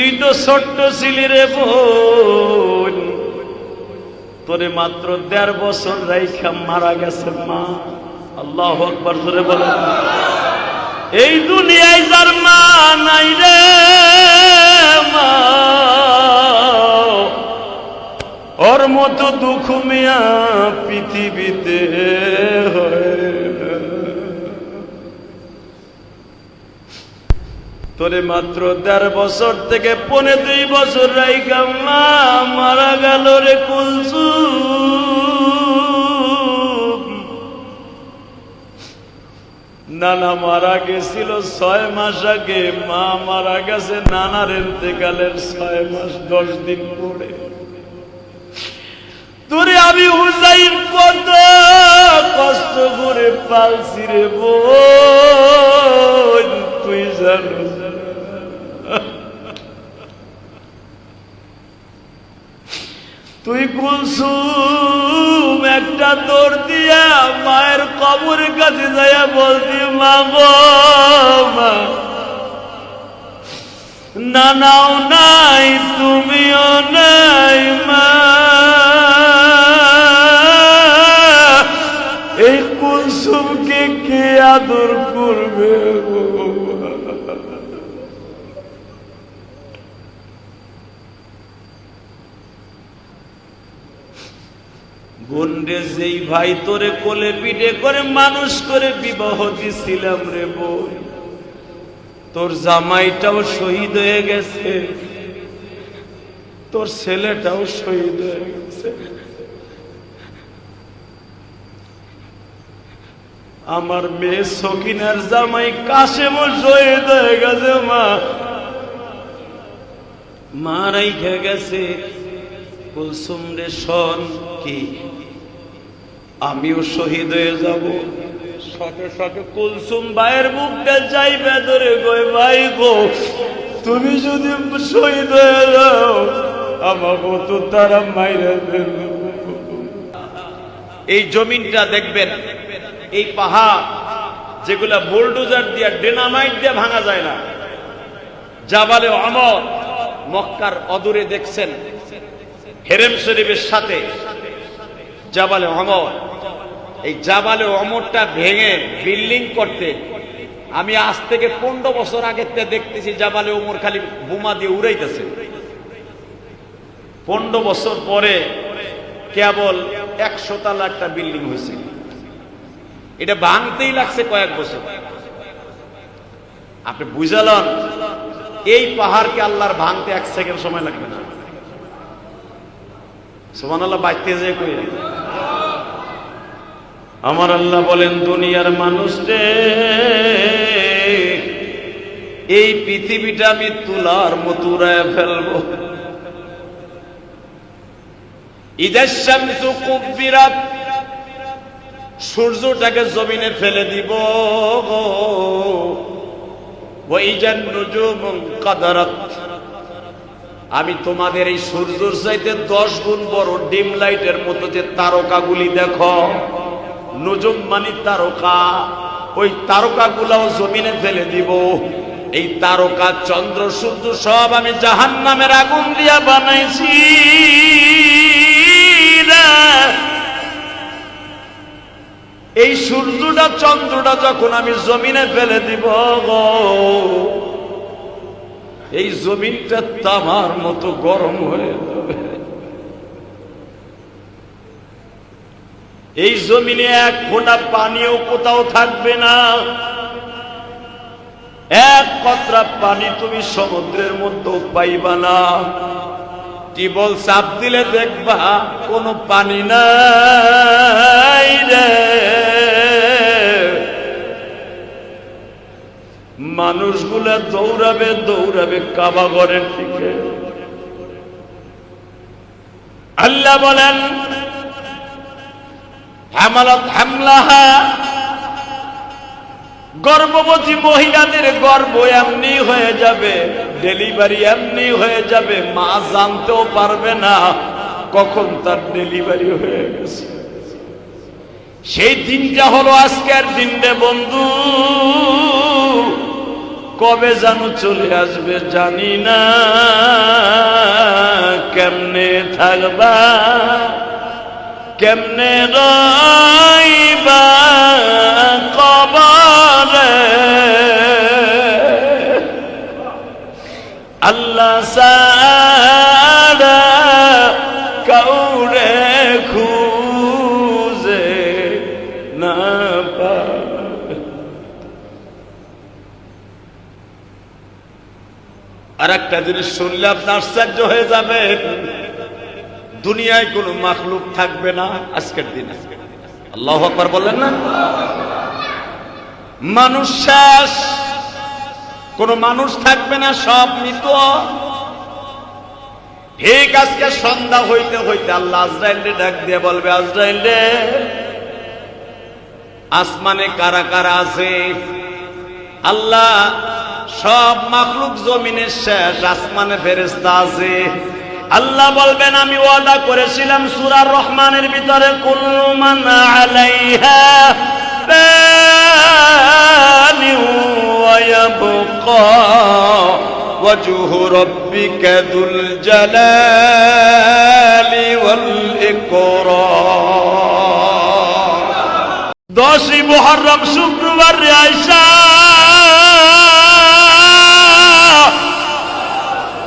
তুই তো ছোট্ট ছিলি রে বোন, তোরে মাত্র ১.৫ বছর রাইখা মারা গেছে মা। আল্লাহু আকবার, জোরে বলেন। এই দুনিয়ায় যার মা নাই রে মা, ওর মতো দুঃখ মিয়া পৃথিবীতে হয়। তোরে মাত্র ১.৫ বছর থেকে ২.৫ বছর রাইখা মা মারা গেল রে কুলসুম। নানা মারা গেছিল ৬ মাস আগে, মা মারা গেছে নানার ইন্তেকালের ৬ মাস ১০ দিন পরে। তোরে আমি হুসাইন কত কষ্ট করে পালছি রে বোন, তুই জানো। তুই কুলসুম একটা দৌড় দিয়া মায়ের কবরের কাছে যাইয়া বলতি, মা গো মা, নানাও নাই তুমিও নাই মা, এই কুলসুমকে কে আদর করবে গো? বোন রে, যেই ভাই তোরে কোলে পিঠে করে মানুষ করে বিবাহ দিছিলাম রে বোন, তোর জামাইটাও শহীদ হয়ে গেছে, তোর ছেলেটাও শহীদ হয়ে গেছে। আমার মেয়ে সকিনার জামাই কাশেমও শহীদ হয়ে গেছে মা, মারাই খেয়ে গেছে। কুলসুম রে শোন, কি আমিও শহীদ হয়ে যাব? সাথে সাথে কুলসুম ভাইয়ের মুখটা যাইবে ধরে কই, ভাই গো, তুমি যদি শহীদ হয়ে যাও আমাকে তো তারা মাইরা দেবে। এই জমিনটা দেখবেন, এই পাহাড় যেগুলা বুলডোজার দিয়া ডিনামাইট দিয়ে ভাঙা যায় না, জাবালে ওমর মক্কার অদূরে দেখছেন, হেরেম শরীফের সাথে জাবালে ওমর। এই জাবালে ওমরটা ভেঙে বিল্ডিং করতে আমি আজ থেকে 15 বছর আগে দেখতেছি জাবালে ওমর খালি বোমা দিয়ে উড়াইতেছে। 15 বছর পরে কেবল 100 তলা একটা বিল্ডিং হয়েছে। এটা ভাঙতেই লাগছে কয়েক বছর। আপনি বুঝালেন এই পাহাড়কে আল্লাহর ভাঙতে 1 সেকেন্ড সময় লাগবে না। সুবহানাল্লাহ, বাইতে যে কই আমার আল্লাহ বলেন, দুনিয়ার মানুষ রে, এই পৃথিবীটা আমি তুলার মতো উড়ায় ফেলবো। ইদাশ শামসু কুব্বিরাত, সূর্যটাকে জমিনে ফেলে দিব। ওয়া ইজান নুজুমু কাদারাত, আমি তোমাদের এই সূর্যের চাইতে 10 গুণ বড় ডিম লাইটের মতো যে তারকাগুলি দেখো, নুজুম মানে তারকা, ওই তারকাগুলাও জমিনে ফেলে দিব। এই তারকা চন্দ্র সূর্য সব আমি জাহান্নামের আগুন দিয়া বানাইছি। এই সূর্যটা চন্দ্রটা যখন আমি জমিনে ফেলে দিব গো, এই জমিনটা তামার মতো গরম হয়ে যাবে। এই জমিনে এক ফোঁটা পানিও কোথাও থাকবে না। এক কতরা পানি তুমি সমুদ্রের মধ্যে পাইবা না। টিবল চাপ দিলে দেখবা কোনো পানি নাই রে। মানুষগুলা দৌড়াবে দৌড়াবে কাবা ঘরের দিকে। আল্লাহ বলেন, হামালাত হামলাহা, গর্ভবতী মহিলাদের গর্ভ এমনি হয়ে যাবে, ডেলিভারি এমনি হয়ে যাবে, মা জানতেও পারবে না কখন তার ডেলিভারি হয়ে গেছে। সেই দিনটা হলো আজকের দিন রে বন্ধু। কবে জানো চলে আসবে জানি না, কেমনে থাকবা কেমনে রইবা কবরে, আল্লাহ ছাড়া কাউরে খুঁজে না পায়। আর একটা জিনিস শুনলে আপনি আশ্চর্য হয়ে যাবেন, দুনিয়ায় কোনো মাখলুক থাকবে না আজকের দিনে। আল্লাহু আকবার বলেন না? মানুষ শেষ, কোনো মানুষ থাকবে না, সব মৃত। ঠিক আজকে সন্ধ্যা হইতে হইতে আল্লাহ আজরাইলকে ডাক দিয়ে বলবে, আজরাইল রে, আসমানে কারা কারা আছে? আল্লাহ সব মাখলুক জমিনের শেষ, আসমানে ফেরেশতা আছে। আল্লাহ বলবেন, আমি ওয়াদা করেছিলাম সূরা রহমানের ভিতরে, কুল্লু মান আলাইহা ফানি ওয়া ইয়াবকা ওয়াজহু রাব্বিকা যুল জালালি ওয়াল ইকরাম। 10ই মুহররম শুক্রবার রে আয়েশা,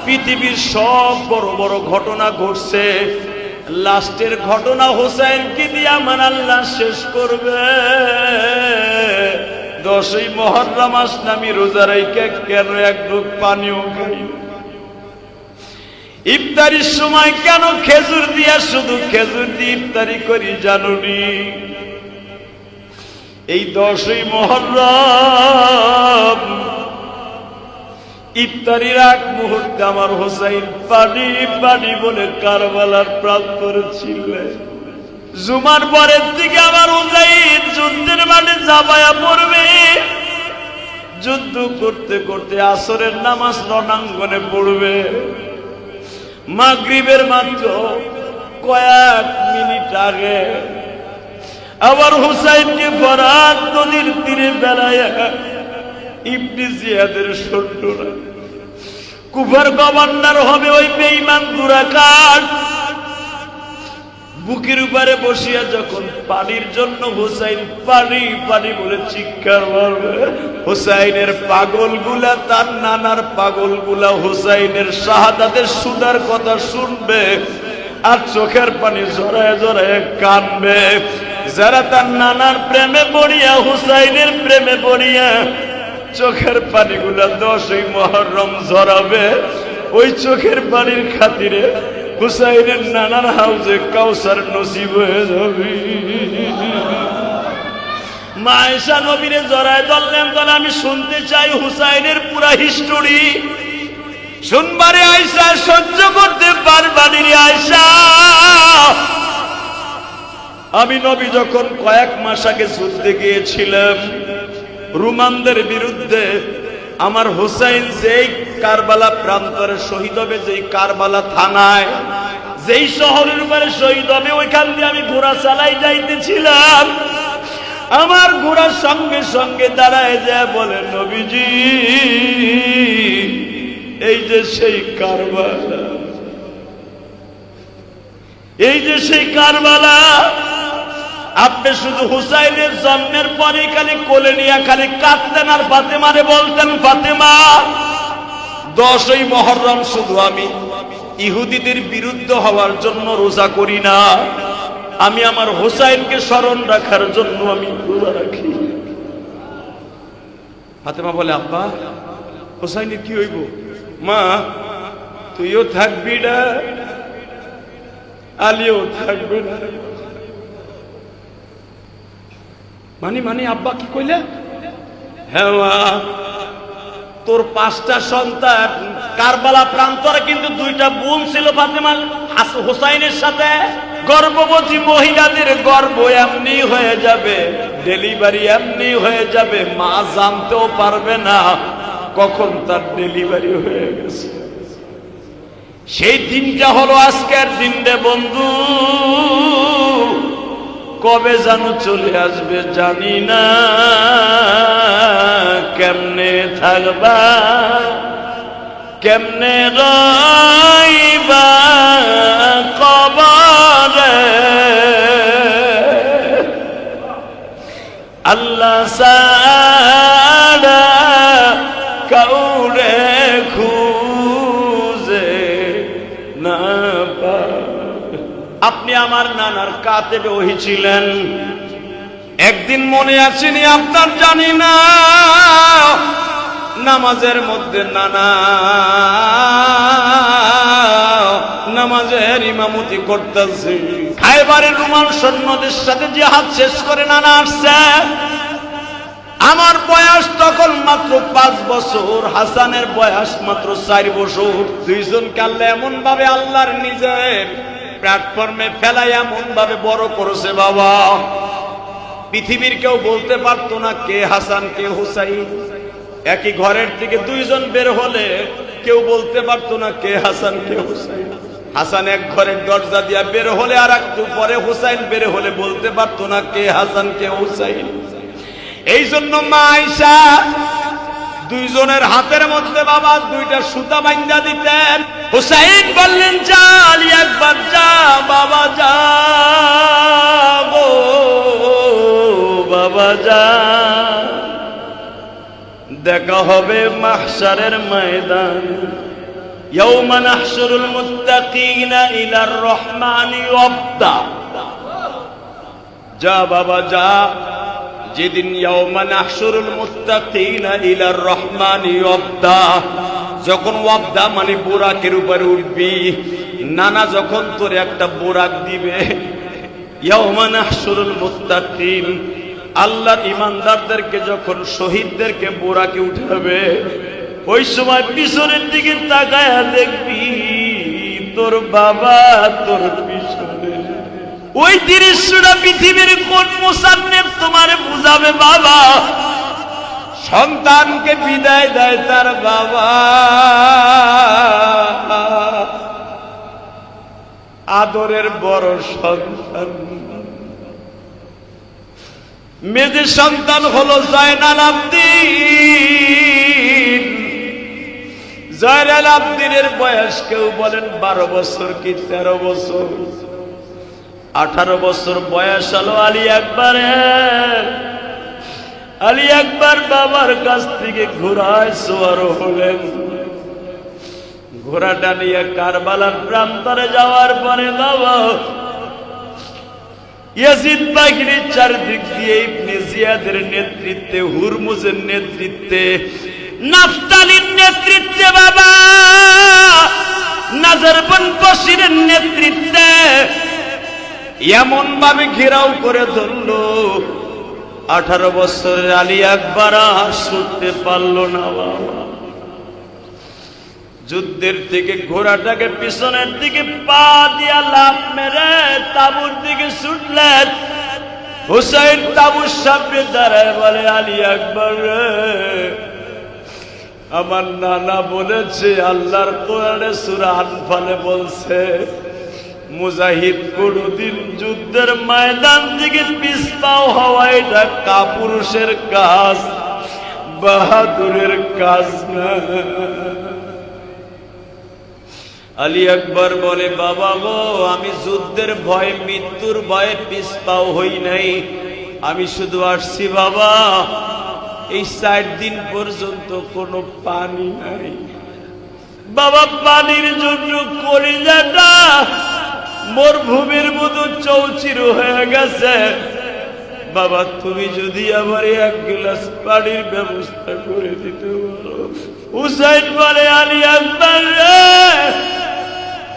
পৃথিবীর সব বড় বড় ঘটনা ঘটছে, লাস্টের ঘটনা হোসাইনকে দিয়ে আমার আল্লাহ শেষ করবে। 10ই মুহররম আসলে আমি রোজা রেখে কেন এক ঢোক পানিও খাই? ইফতারির সময় কেন খেজুর দিয়া, শুধু খেজুর দিয়ে ইফতারি করি জানুনি? এই 10ই মুহররম ইফতারির আগ মুহূর্তে আমার হোসাইন পানি পানি বলে কারবালার প্রান্তরে ছিলেন। জুমার পরের দিকে আমার হোসাইন যুদ্ধের মাঠে ঝাঁপায়া পড়বে। যুদ্ধ করতে করতে আসরের নামাজ রণাঙ্গনে পড়বে। মাগরিবের মাত্র কয়েক মিনিট আগে আবার হোসাইনকে ফরাত নদীর তীরে বেড়ায় ইবনে জিয়াদের সৈন্যরা, কুফার গভর্নর হবে ওই বেঈমান দুরাকাত, বুকের উপরে বসিয়া যখন পানির জন্য হোসাইন পানি পানি বলে চিৎকার মারবে, হোসাইনের পাগলগুলা, তার নানার পাগলগুলা হোসাইনের শাহাদাতের সুদার কথা শুনবে আর চোখের পানি জড়ায় জড়ায় কাঁদবে। যারা তার নানার প্রেমে পড়িয়া, হোসাইনের প্রেমে পড়িয়া চোখের পানিগুলা 10ই মুহররম ঝরাবে, ওই চোখের পানির খাতিরে হুসাইনের নানার হাউজে কাউসার নসিব হয়ে যাবে। মা আয়েশা নবীরে জড়ায় ধরলেন, বলে আমি শুনতে চাই হুসাইনের পুরা হিস্টোরি। শুনবারে আয়েশা, সহ্য করতে পারবানি রে আয়েশা। আমি নবী যখন কয়েক মাস আগে যুদ্ধে গিয়েছিলাম রোমানদের বিরুদ্ধে, আমার হুসাইন যেই কারবালা প্রান্তরে শহীদ হবে, যেই কারবালা থানায়, যেই শহরের উপরে শহীদ হবে, ওইখান দিয়ে আমি ঘোড়া চালাই যাইতেছিলাম। আমার ঘোড়ার সঙ্গে সঙ্গে দাঁড়ায় যায় বলে, নবীজি এই যে সেই কারবালা, এই যে সেই কারবালা। আপনি শুধু হুসাইনের জন্মের পরে খালি কোলে নিয়ে খালি কাঁদতেন আর ফাতেমারে বলতেন, ফাতেমা 10ই মুহররম শুধু আমি ইহুদিদের বিরুদ্ধে হওয়ার জন্য রোজা করি না, আমি আমার হুসাইনকে স্মরণ রাখার জন্য আমি রোজা রাখি। ফাতেমা বলে, আব্বা হুসাইনের কি হইব? মা তুইও থাকবি না, আলীও থাকবে না। মানে আব্বা কি কইলে? হ্যাঁ মা, তোর 5টা সন্তান, কারবালা প্রান্তরে কিন্তু 2টা বোন ছিল ফাতেমা হোসাইনের সাথে। গর্ভবতী মহিলাদের গর্ভ এমনি হয়ে যাবে, ডেলিভারি এমনি হয়ে যাবে, মা জানতেও পারবে না কখন তার ডেলিভারি হয়ে গেছে। সেই দিনটা হলো আজকের দিনটা বন্ধু, কবে জানো চলে আসবে জানি না, কেমনে থাকবা কেমনে রইবা কবরে আল্লাহ ছাড়া কাউরে খুঁজে না পায়। আপনি আমার নানার কাতেবে ওহী ছিলেন, একদিন মনে আসেনি আপনার জানি না, নামাজের মধ্যে নানা নামাজের ইমামতি করতেছে, খায়বারের রুমাল সৈন্যদের সাথে জিহাদ শেষ করে নানা আসছে। আমার বয়স তখন মাত্র 5 বছর, হাসানের বয়স মাত্র 4 বছর। দুইজনকে আল্লাহ এমন ভাবে আল্লাহর নিজের প্ল্যাটফর্মে ফেলাই এমন ভাবে বড় করেছে বাবা, পৃথিবীর কেউ বলতে পারতো না কে হাসান কে হুসাইন। একই ঘরের থেকে দুইজন বের হলে কেউ বলতে পারতো না কে হাসান কে হুসাইন। হাসান এক ঘরের দরজা দিয়া বের হলে আর একটু পরে হুসাইন বের হলে বলতে পারতো না কে হাসান কে হুসাইন। এই জন্য মা আয়েশা দুইজনের হাতের মধ্যে বাবা 2টা সুতা বাঁধা দিতেন। হুসাইন বললেন যা আলী একবার যা বাবা যা গো বাবা যা, দেখা হবে মাহশারের ময়দান। ইয়াউমা নাহশুরুল মুত্তাকিনা ইলার রহমানি ওয়াবদা, যা বাবা যা, যেদিন ইয়াউমা নাহশুরুল মুত্তাকিনা ইলার রহমানি ওয়াবদা, যখন ওয়াবদা মানে বোরাকের উপরে উঠবি, নানা যখন তোর একটা বোরাক দিবে, ইয়াউমা নাহশুরুল মুত্তাকিন, আল্লাহর ইমানদারদেরকে যখন শহীদদেরকে বোরাকে উঠাবে, ওই সময় পিছনের দিকে তাকায়া দেখবি তোর বাবা তোর পিছনে। ওই দৃশ্যটা পৃথিবীর কোন মুসান্নিফ তোমার বুঝাবে বাবা? সন্তানকে বিদায় দেয় তার বাবা, আদরের বড় সন্তান, মেজে সন্তান হলো জয়নাল আবদিন। জয়নাল আবদিনের বয়স কেউ বলেন 12 বছর কি 13 বছর, 18 বছর বয়স হলো আলী আকবরের। আলী আকবর বাবার কাছ থেকে ঘোড়ায় সওয়ার হলেন। ঘোড়াটা নিয়ে কারবালার প্রান্তরে যাওয়ার পরে বাবা ইয়াজিদ বাহিনীর চারদিক দিয়ে ইবনে জিয়াদের নেতৃত্বে, হুরমুজের নেতৃত্বে, নাফতালির নেতৃত্বে বাবা, নাজার বিন বশিরের নেতৃত্বে এমন ভাবে ঘেরাও করে ধরলো 18 বছরের আলী আকবর আর ছুটতে পারল না বাবা। যুদ্ধের থেকে ঘোড়াটাকে পিছনের দিকে পা দিয়া লাফ মেরে তাবুর দিকে ছুটলেন। হুসাইন তাবুর সামনে দাঁড়ায় বলে আলী আকবর আমার নানা বলেছে, আল্লাহর কোরআনে সূরা আনফালে বলছে, মুজাহিদ কোনদিন যুদ্ধের ময়দান থেকে পিছপাও হওয়া এটা কাপুরুষের কাজ, বাহাদুরের কাজ না। আলী আকবর বলে বাবা গো, আমি যুদ্ধের ভয় মৃত্যুর ভয়ে পিছপাও হই নাই, আমি শুধু আসছি বাবা এই 4 দিন পর্যন্ত কোনো পানি নাই বাবা, পানির জন্য কলিজাটা মরুভূমির মতো চৌচির হয়ে গেছে বাবা, তুমি যদি আমার 1 গ্লাস পানির ব্যবস্থা করে দিতে পারো। হুসাইন বলে আলী আকবর রে,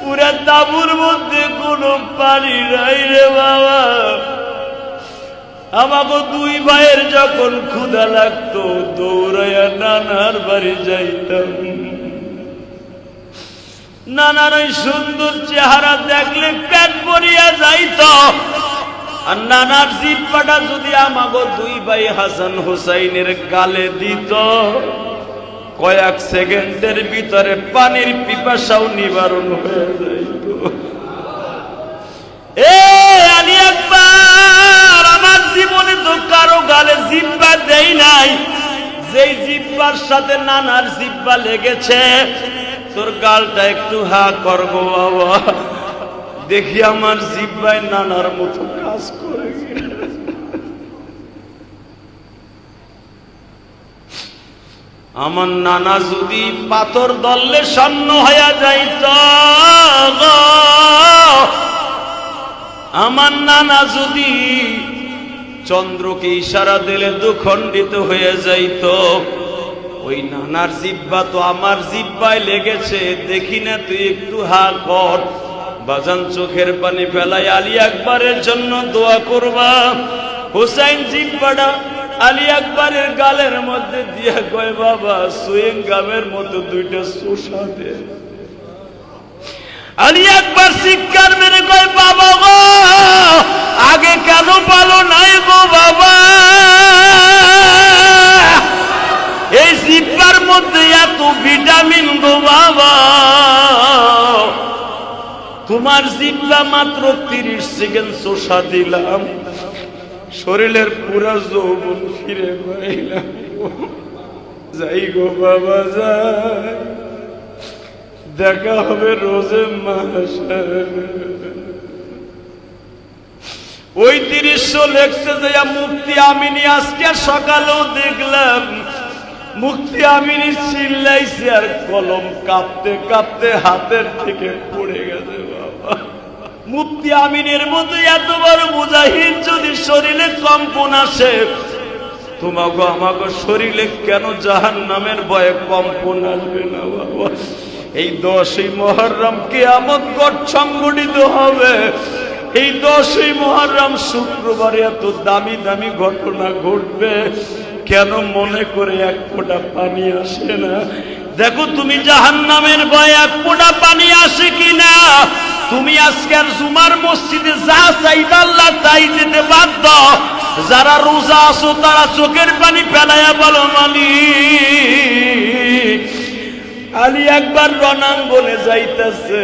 পুরা তাবুর মধ্যে কোনো পানি নাই রে বাবা, আমাকে 2 ভাইয়ের যখন ক্ষুধা লাগতো দৌড়াইয়া নানার বাড়ি যাইতাম, নানার ওই সুন্দর চেহারা দেখলে পেট ভরিয়া যাইত, আর নানার জিহ্বাটা যদি আমাকে 2 ভাই হাসান হুসাইনের গালে দিত, কয়েক সেকেন্ডের ভিতরে পানির পিপাসাও নিবারণ হয়ে যাইত। এ আলী আকবর, আমার জীবনে তো কারো গালে জিহ্বা দেই নাই, যেই জিব্বার সাথে নানার জিব্বা লেগেছে, তোর গালটা একটু হা কর গো বাবা, দেখি আমার জিব্বায় নানার মতো কাজ করে। আমার নানা যদি পাথর দললে স্বর্ণ হয়ে যাইত, আমার নানা যদি চন্দ্রকে ইশারা দিলে দুখণ্ডিত হয়ে যাইত, ওই নানার জিব্বা তো আমার জিব্বায় লেগেছে, দেখি না তুই একটু হা কর। বাজান চোখের পানি ফেলাই আলী আকবরের জন্য দোয়া করবা। হুসাইন জিব্বাটা আলী আকবরের গালের মধ্যে দিয়া কয়, বাবা সুইং গামের মতো দুইটা শোষা দে। আলী আকবর শিক্ষার মেরে কয়, বাবা গো আগে কেন বলো নাই গো বাবা, এই জিব্বার মধ্যে এত ভিটামিন গো বাবা, তোমার জিব্বা মাত্র 30 সেকেন্ড শোষা দিলাম, শরীরের পুরা যৌবন ফিরে পাইলাম। যাই গো বাবা যাই, দেখা হবে রোজে মাশাআল্লাহ। ওই 30 লেখতে যাইয়া মুফতি আমিনী আজকে সকালেও দেখলাম, মুফতি আমিনী চিল্লাইছে আর কলম কাঁপতে কাঁপতে হাতের থেকে পড়ে গেছে বাবা। মুফতি আমিনের মতো এত বড় মুজাহিদ যদি শরীরে কম্পন আসে, তোমাকে আমাকে শরীরে কেন জাহান্নামের ভয়ে কম্পন আসবে না বাবা? এই 10ই মুহররম কিয়ামত সংঘটিত হবে। এই 10ই মুহররম শুক্রবারে এত দামি দামি ঘটনা ঘটবে, কেন মনে করে এক ফোঁটা পানি আসে না? দেখো তুমি জাহান্নামের ভয়ে এক ফোঁটা পানি আসে কিনা। তুমি আজকের জুমার মসজিদে যা চাইবা আল্লাহ তাই দিতে বাধ্য। যারা রোজা আছো তারা চোখের পানি ফেলাইয়া বলো, মালিক আলী একবার রণাঙ্গনে যাইতেছে,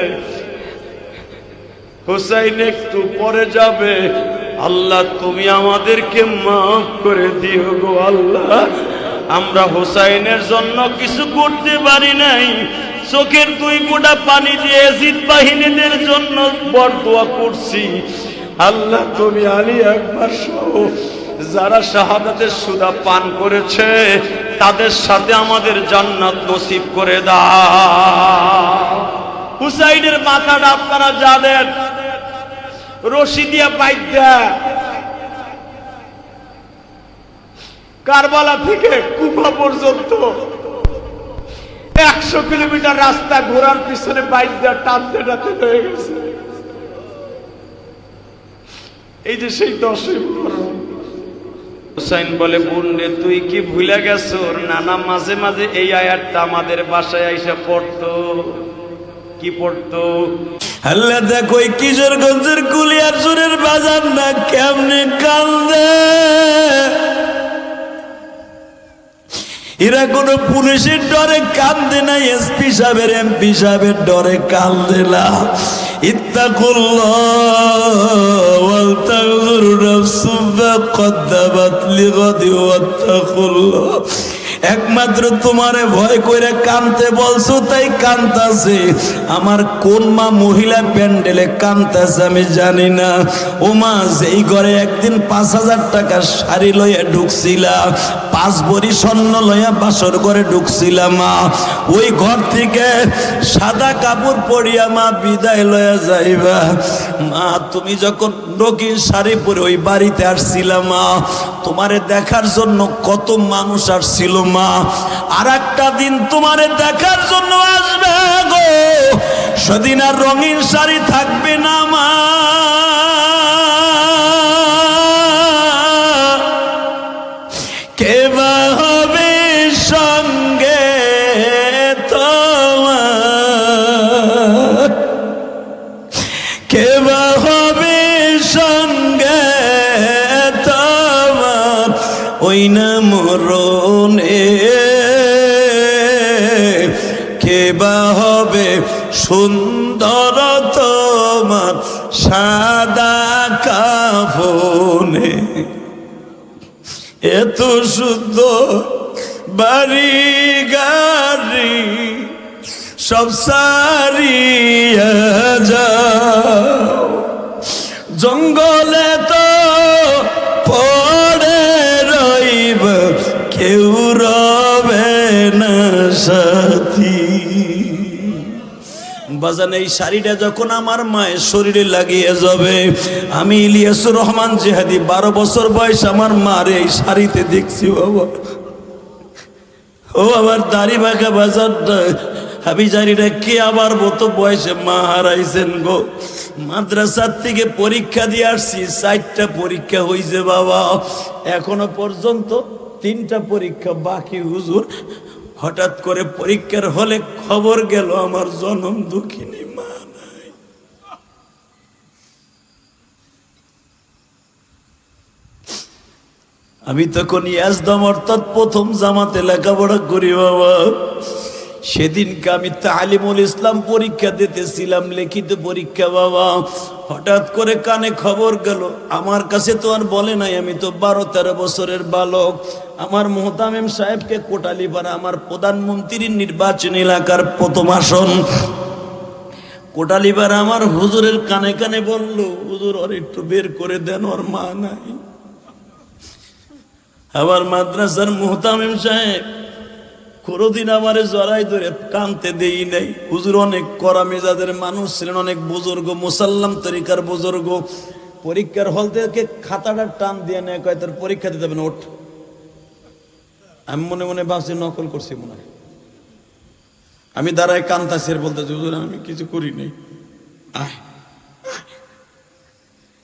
হুসাইন একটু পরে যাবে, আল্লাহ তুমি আমাদেরকে মাফ করে দিও গো আল্লাহ। আমরা হুসাইনের জন্য কিছু করতে পারি নাই, চোখের 2 ফোঁটা পানি দিয়ে ইয়াজিদ বাহিনীদের জন্য বরদোয়া করছি। আল্লাহ তুমি আলী আকবর সহ যারা শাহাদাতের সুদা পান করেছে তাদের সাথে আমাদের জান্নাত নসিব করে দাও। হুসাইনের মাথাটা আপনারা জানেন, রশি দিয়া বাইদ্ধা কারবালা থেকে কুফা পর্যন্ত 100 কিলোমিটার রাস্তা ঘোরার পিছনে বাইদ্ধা টানতে টানতে হয়ে গেছে। এই যে সেই 10ই মুহররম, হুসাইন বলে, বোন রে তুই কি ভুলে গেছো? নানা মাঝে মাঝে এই আয়াতটা আমাদের বাসায় আইসা পড়তো। কি পড়তো? আল্লাহ দেখো কিশোরগঞ্জের কুলিয়ারচরের বাজার না কেমনে কান্দে। এরা কোন পুলিশের ডরে কান্দে না, এসপি সাহেবের এমপি সাহেবের ডরে কান্দে না। ইত্তাকুল্লাহ ওয়াল তানজুর নাফসুম মা কদ্দামাত লিগাদি ওয়াত্তাকুল্লাহ। একমাত্র তোমারে ভয় করে কানতে বলছো তাই কানতাছে। আমার কোন মা মহিলা প্যান্ডেলে কানতাছে আমি জানি না। ও মা, যেই ঘরে একদিন 5000 টাকার শাড়ি লইয়া ঢুকছিলাম, 5 ভরি স্বর্ণ লইয়া বাসর ঘরে ঢুকছিলাম মা, ওই ঘর থেকে সাদা কাপড় পরিয়া মা বিদায় লইয়া যাইবা। মা তুমি যখন রঙিন শাড়ি পরে ওই বাড়িতে আসছিলাম মা, তোমারে দেখার জন্য কত মানুষ আসছিল মা। আর একটা দিন তোমারে দেখার জন্য আসবে গো, সেদিন আর রঙিন শাড়ি থাকবে না মা। কে বা হবে সঙ্গে তোমার, কে বা হবে সঙ্গে তোমার ওই না মরণে, কে বা হবে সুন্দর তোমার সাদা কাফনে। এত সুন্দর বাড়ি গাড়ি সব সারিয়া যাও, জঙ্গলে তো পড়ে রইব, কেউ রবে না সাথী। বাজান এই শাড়িটা যখন আমার মায়ের শরীরে লাগিয়ে যাবে, আমি ইলিয়াসুর রহমান জিহাদি 12 বছর বয়স আমার মার এই শাড়িতে দেখছি বাবা। ও আমার দাড়ি বাঁকা বাজারটা হাবি জারিটা কে আবার মতো বয়সে মা হারাইছেন গো। মাদ্রাসার থেকে পরীক্ষা দিয়ে আসছি, 4টা পরীক্ষা হয়েছে বাবা, এখনো পর্যন্ত 3টা পরীক্ষা বাকি হুজুর। হঠাৎ করে পরীক্ষার হলে খবর গেল আমার জনম দুঃখিনী মা নাই। আমি তখন ইয়াজদম অর্থাৎ প্রথম জামাতে লেখাপড়া করি বাবা। সেদিনকে আমি তালিমুল ইসলাম পরীক্ষা দিতেছিলাম, লিখিত পরীক্ষা বাবা। হঠাৎ করে কানে খবর গেল, আমার কাছে তো আর বলে নাই, আমি তো 12-13 বছরের বালক। আমার মোহতামিম সাহেবকে কোটালীপাড়া, আমার প্রধানমন্ত্রীর নির্বাচনী এলাকার প্রথম আসন কোটালীপাড়া, আমার হুজুরের কানে কানে বলল, হুজুর ওর একটু বের করে দেন, ওর মা নাই। আবার মাদ্রাসার মোহতামিম সাহেব কোনদিন আমারে জড়াই ধরে কানতে দেই নাই। হুজুর অনেক কড়া মেজাজের মানুষ ছিলেন, অনেক বুজুর্গ, মুসাল্লাম তরিকার বুজুর্গ। পরীক্ষার হল থেকে খাতাটা টান দিয়ে নেয়, কয় তোর পরীক্ষা দিতে হবে না, ওঠ। আমি মনে মনে ভাবছি নকল করছি মনে হয়। আমি দাঁড়ায় কান্তাছি আর বলতেছি, হুজুর আমি কিছু করি নাই। আয়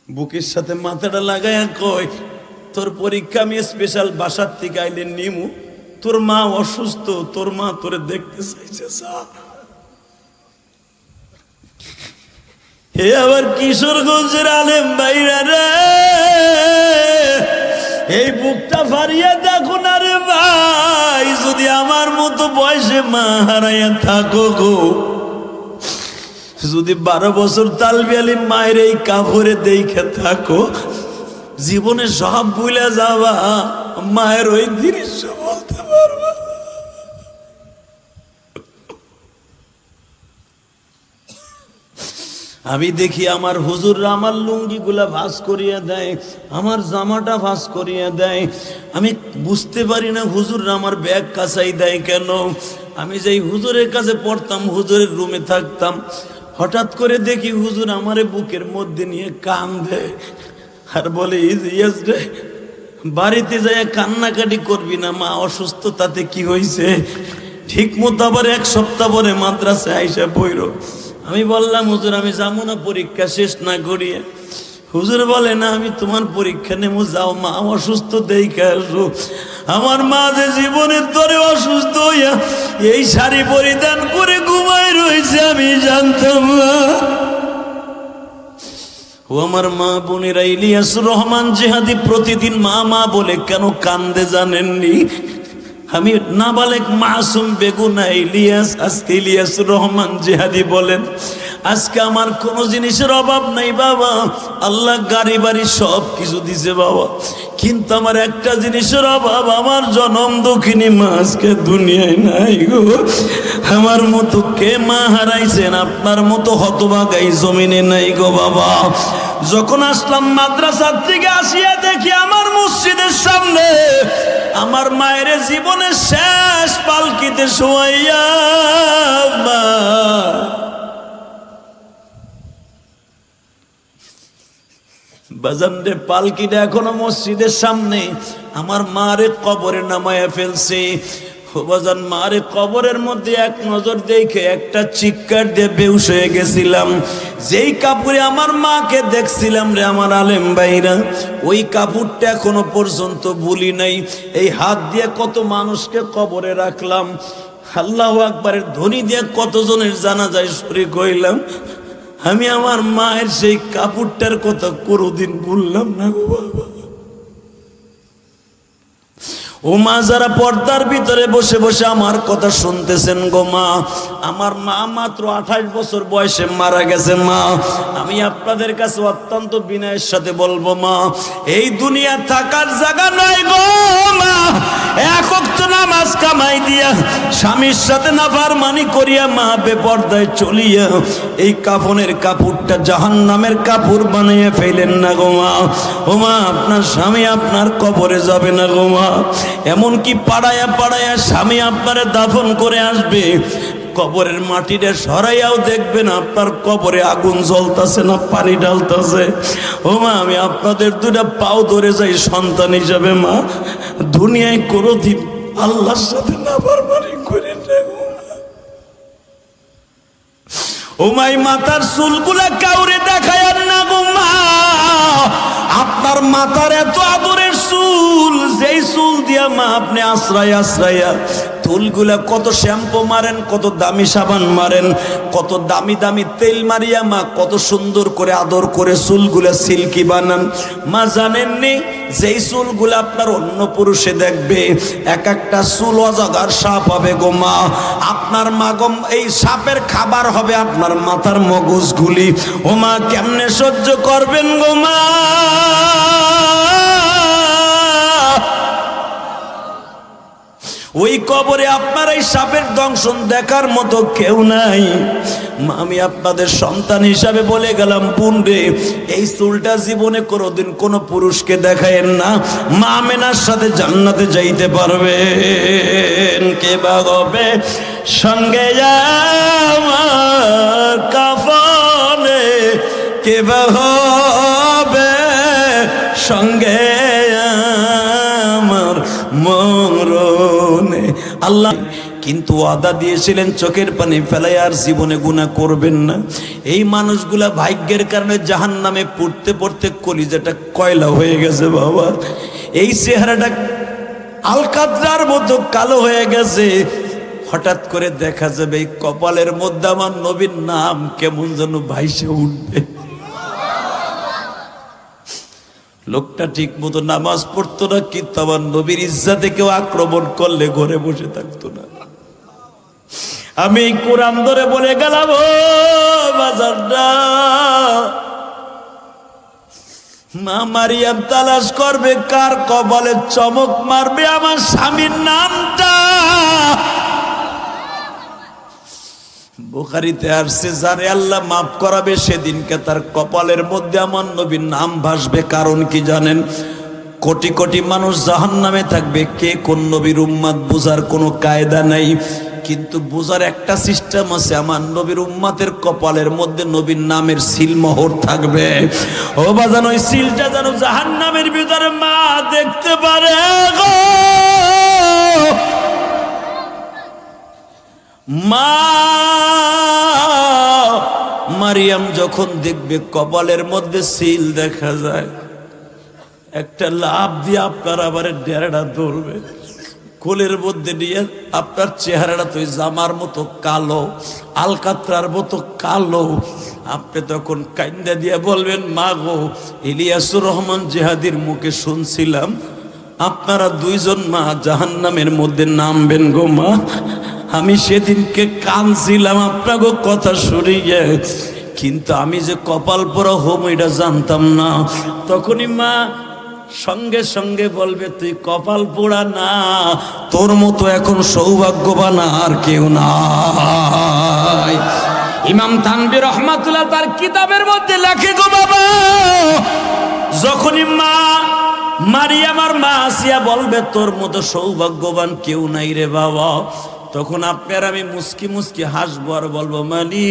বুকের সাথে মাথাটা লাগায় কয়, তোর পরীক্ষা আমি স্পেশাল বাসার থেকে আইলে নিমু, তোর মা অসুস্থ, তোর মা তোরে দেখতে চাইছে। হে আবার কিশোরগঞ্জের আলেম ভাইরা রে, এই বুকটা ফারিয়া দেখো না রে ভাই, যদি আমার মতো বয়সে মা হারাইয়া থাকো গো, যদি 12 বছর তালবিয়ালি মায়ের এই কাপড়ে দেখে থাকো, জীবনে সব ভুলে যাবা, মায়ের ওই দৃশ্য বলতে পারবা। আমি দেখি আমার হুজুররা আমার লুঙ্গি গুলা ভাঁজ করিয়ে দেয়, আমার জামাটা ভাঁজ করিয়ে দেয়। আমি বুঝতে পারি না হুজুররা আমার ব্যাগ কাছাই দেয় কেন। আমি যেই হুজুরের কাছে পড়তাম, হুজুরের রুমে থাকতাম, হঠাৎ করে দেখি হুজুর আমারে বুকের মধ্যে নিয়ে কান্দে আর বলে, ইলিয়াস রে বাড়িতে যায় কান্নাকাটি করবি না, মা অসুস্থ, তাতে কি হয়েছে? ঠিক মতো আবার 1 সপ্তাহ পরে মাদ্রাসায় আইসা পড়ল। আমি বললাম, হুজুর আমি যাবো না পরীক্ষা শেষ না করিয়ে। হুজুর বলে, না আমি তোমার পরীক্ষা নেবো, যাও, মা অসুস্থ দেখে আসো। আমার মা যে জীবনের তরে অসুস্থ হইয়া এই শাড়ি পরিধান করে ঘুমায় রয়েছে আমি জানতাম না। ও আমার মা বোনেরা, ইলিয়াসুর রহমান জিহাদি প্রতিদিন মা মা বলে কেন কান্দে জানেননি? আমি নাবালেক মাসুম বেগুনা ইলিয়াস, আজকে ইলিয়াসুর রহমান জিহাদি বলেন, আজকে আমার কোনো জিনিসের অভাব নাই বাবা, আল্লাহ গাড়ি বাড়ি সব কিছু দিছে বাবা, কিন্তু আমার একটা জিনিসের অভাব, আমার জনম দুঃখিনী মা আজকে দুনিয়ায় নাই গো। আমার মতো কে মা হারাইছেন, আপনার মতো হতভাগা এই জমিনে নাই গো বাবা। যখন আসলাম মাদ্রাসার থেকে আসিয়া দেখি আমার মসজিদের সামনে আমার মায়ের জীবনের শেষ পালকিতে শোয়াইয়া মা বাজান রে, পালকিটা এখনো মসজিদের সামনে, আমার মারে কবরে নামায়া ফেলছে। বাজান মারে কবরের মধ্যে এক নজর দেখে একটা চিৎকার দিয়ে বেহুশ হয়ে গেছিলাম। যেই কাপড়ে আমার মাকে দেখছিলাম রে আমার আলেম ভাইরা, ওই কাপড়টা এখনো পর্যন্ত ভুলি নাই। এই হাত দিয়ে কত মানুষকে কবরে রাখলাম, আল্লাহু আকবারের ধ্বনি দিয়ে কতজনের জানাজায় শরীক হইলাম। আমি আমার মায়ের সেই কাপড়টার কথা কোনোদিন ভুললাম না গো বাবা। ও মা, যারা পর্দার ভিতরে বসে বসে আমার কথা শুনতেছেন গো মা, আমার মা মাত্র 28 বছর বয়সে মারা গেছে মা। আমি আপনাদের কাছে অত্যন্ত বিনয়ের সাথে বলবো মা, এই দুনিয়া থাকার জায়গা নয় গো মা। এক ওয়াক্ত নামাজ কামাই দিয়া স্বামীর সাথে নাফরমানি করিয়া মা বেপর্দায় চলিয়া এই কাফনের কাপড়টা জাহান্নামের কাপড় বানিয়ে ফেলেন না গো মা। ও মা, আপনার স্বামী আপনার কবরে যাবে না গো মা। এমনকি পাড়ায়া পাড়ায়া স্বামী আপনারে দাফন করে আসবে, কবরের মাটিটা সরাইয়াও দেখবেন আপনার কবরে আগুন জ্বলতাছে না পানি ঢালতাছে। ও মা, আমি আপনাদের দুটা পাও ধরে যাই সন্তান হিসাবে মা, দুনিয়ায় কোনোদিন আল্লাহর সাথে নাফরমানি করেন না গো মা। ও মাই, মাথার চুলগুলা কাউরে দেখায় না গো মা। আপনার মাথার এত আদরের চুল, যেই চুল দিয়া মা আপনি আশ্রয় আশ্রয়া চুলগুলা কত শ্যাম্পু মারেন, কত দামি সাবান মারেন, কত দামি দামি তেল মারিয়া মা কত সুন্দর করে আদর করে চুলগুলা সিল্কি বানান মা। জানেননি যেই চুলগুলা আপনার অন্য পুরুষে দেখবে, এক একটা চুল অজগর সাপ হবে গো মা। আপনার মা গো এই সাপের খাবার হবে আপনার মাথার মগজগুলি। ও মা, কেমনে সহ্য করবেন গো মা? ওই কবরে আপনার এই সাপের দংশন দেখার মতো কেউ নাই মা। আমি আপনাদের সন্তান হিসাবে বলে গেলাম, বোন রে, এই চুলটা জীবনে কোনোদিন কোনো পুরুষকে দেখায়েন না। মা আমেনার সাথে জান্নাতে যাইতে পারবেন। কে বা হবে সঙ্গে আমার কাফনে, কে বা হবে সঙ্গে আমার মরণে। আল্লাহ কিন্তু ওয়াদা দিয়েছিলেন চোখের পানি ফেলাই আর জীবনে গুনাহ করবেন না। এই মানুষগুলা ভাগ্যের কারণে জাহান্নামে পড়তে পড়তে কলিজাটা কয়লা হয়ে গেছে বাবা। এই চেহারাটা আলকাতরার মতো কালো হয়ে গেছে। হঠাৎ করে দেখা যাবে এই কপালের মধ্যে আমার নবীর নাম কেমন যেন ভাইসে উঠবে। লোকটা ঠিক মতো নামাজ পড়তো না, কিন্তু আমার নবীর ইজ্জতে কেউ আক্রমণ করলে ঘরে বসে থাকতো না। আমি কোরআন ধরে বলে গেলাম, ও বাজারটা মা মারিয়াম তালাশ করবে কার কপালে চমক মারবে আমার স্বামীর নামটা। বুখারীতে আসছে, যারে আল্লাহ মাফ করাবে সেদিনকে তার কপালের মধ্যে আমার নবীর নাম ভাসবে। কারণ কি জানেন? কোটি কোটি মানুষ জাহান্নামে থাকবে, কে কোন নবীর উম্মত বোঝার কোনো কায়দা নাই। কিন্তু বোঝার একটা সিস্টেম আছে, আমার নবীর উম্মতের কপালের মধ্যে নবীর নামের সিলমোহর থাকবে। ও বাজান, ওই সিলটা যেন জাহান্নামের ভিতরে মা দেখতে পারে গো মা। মারিয়াম যখন দেখবে কপালের মধ্যে সিল দেখা যায়, একটা লাভ দিয়ে আপনার আবার ডেরাটা ধরবে, কোলের মধ্যে নিয়ে আপনার চেহারাটা তো জামার মতো কালো, আলকাতরার মতো কালো। আপনি তখন কাইন্দা দিয়ে বলবেন, মা গো, ইলিয়াসুর রহমান জিহাদির মুখে শুনছিলাম আপনারা দুইজন মা জাহান্নামের মধ্যে নামবেন গো মা। আমি সেদিনকে কাঁদছিলাম আপনাকে কথা শুনিয়ে, কিন্তু আমি যে কপাল পোড়া হম এটা জানতাম না। তখনই মা সঙ্গে সঙ্গে বলবে, তুই কপাল পোড়া না, তোর মতো এখন সৌভাগ্যবান আর কেউ নাই। ইমাম তানভীর রহমাতুল্লাহ তার কিতাবের মধ্যে লেখে গো বাবা, যখনই মা মারিয়াম আর মা আসিয়া বলবে তোর মতো সৌভাগ্যবান কেউ নাই রে বাবা, তখন আপনার আমি মুস্কি মুস্কি হাসবো আর বলবো, মানি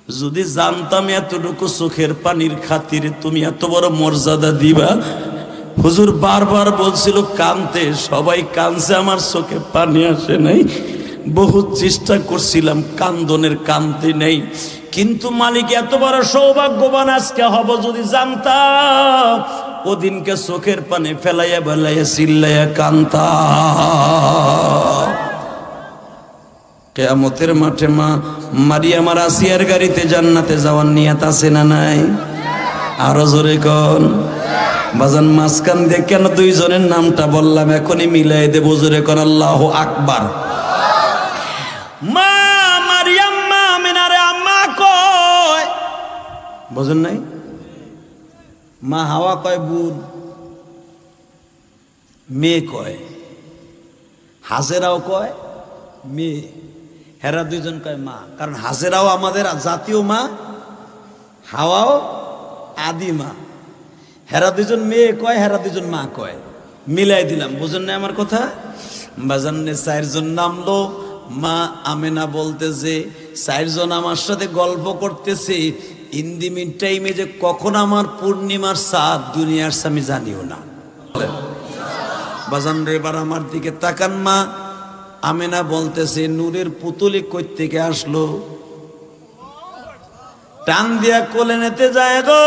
যদি জানতাম এতটুকু চোখের পানির খাতিরে তুমি এত বড় মর্যাদা দিবা। হুজুর বারবার বলছিল কানতে, সবাই কানছে, আমার চোখে পানি আসে নাই। বহুত চেষ্টা করছিলাম কান্দনের, কানতে নেই। কিন্তু মালিক এত বড় সৌভাগ্যবান আজকে হব যদি জানতাম, ওদিনকে চোখের পানি ফেলাইয়া বেলাইয়া চিল্লাইয়া কান্তা। কিয়ামতের মাঠে মা মারিয়াম আর আসিয়ার গাড়িতে জান্নাতে যাওয়ার নিয়ত আছে না নাই? আরো জোরে কোন। বাজান মাঝখান দিয়ে কেন দুইজনের নামটা বললাম, এখনই মিলাই দেব, জোরে কর আল্লাহু আকবার। মা মারিয়াম, মা আমিনারে আম্মা কয়, বুঝেন নাই? মা হাওয়া কয় বোন, মেয়ে কয়, হাজেরাও কয় মেয়ে, হেরা দুইজন কয় মা। কারণ হাজেরাও আমাদের জাতীয় মা, হাওয়াও আদি মা। হেরা দুজন মেয়ে কয়, হেরা দুজন মা কয়, মিলাই দিলাম। বুঝেন না আমার কথা? বাজানে চারজন নামলো, মা আমেনা বলতেছে চারজন আমার সাথে গল্প করতেছে। ইন দি মিন টাইমে যে কখন আমার পূর্ণিমার চাঁদ দুনিয়ার আমি জানিও না। বাজান রে, এবার আমার দিকে তাকান। মা আমেনা বলতেছে নূরের পুতুলি কই থেকে আসলো, টান দিয়া কোলে নিতে যায় গো,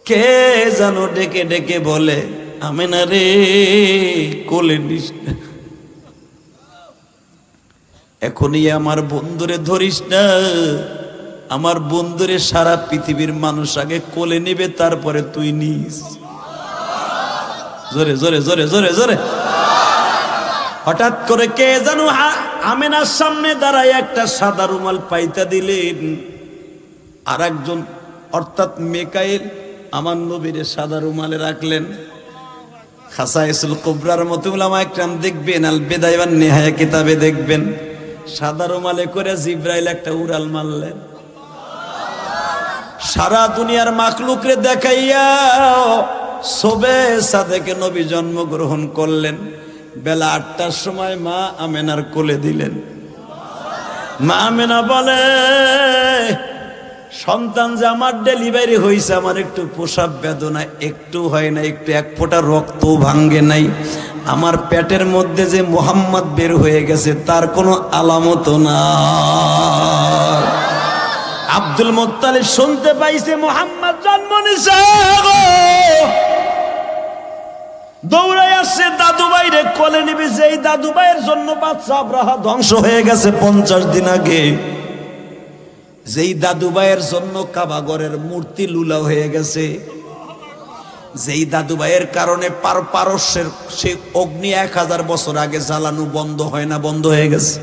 কে জানো ডেকে ডেকে বলে আমেনা রে কোলে নিস না, এখনই আমার বন্ধুরে ধরিস না, আমার বন্ধুরে সারা পৃথিবীর মানুষ আগে কোলে নিবে, তারপরে তুই নিস। জোরে জোরে জোরে জোরে জোরে। হঠাৎ করে কে জানো আমেনার সামনে দাঁড়ায় একটা সাদা রুমাল পাইতা দিলেন। আর একজন অর্থাৎ মেকাইল আমার নবীরে সাদা রুমালে রাখলেন। খাসাইসুল কুবরার মতো উলামা একরাম দেখবেন, আল বিদায়া ওয়ান নিহায়া কিতাবে দেখবেন, সাদা রুমালে করে জিব্রাইল একটা উড়াল মারলেন। সারা দুনিয়ার মাখলুকরে দেখাইয়া সবে সাদেকে নবী জন্মগ্রহণ করলেন। বেলা 8টার সময় মা আমেনার কোলে দিলেন। মা আমেনা বলে সন্তান যে আমার ডেলিভারি হয়েছে, আমার একটু প্রসব বেদনা একটু হয় না, একটু এক ফোঁটা রক্ত ভাঙ্গে নাই, আমার পেটের মধ্যে যে মুহাম্মদ বের হয়ে গেছে তার কোনো আলামত না। আব্দুল মুত্তালিব শুনতে পাইছে মুহাম্মদ জন্ম নিছে, দৌড়াই আসছে দাদু ভাইরে কোলে নিবে। এই দাদু ভাইয়ের জন্য বাচ্চা আব্রাহা ধ্বংস হয়ে গেছে 50 দিন আগে। যেই দাদু ভাইয়ের জন্য কাবাগরের মূর্তি লুলা হয়ে গেছে। যেই দাদু ভাইয়ের কারণে পারস্যের সেই অগ্নি 1000 বছর আগে জ্বালানো বন্ধ হয় না, বন্ধ হয়ে গেছে।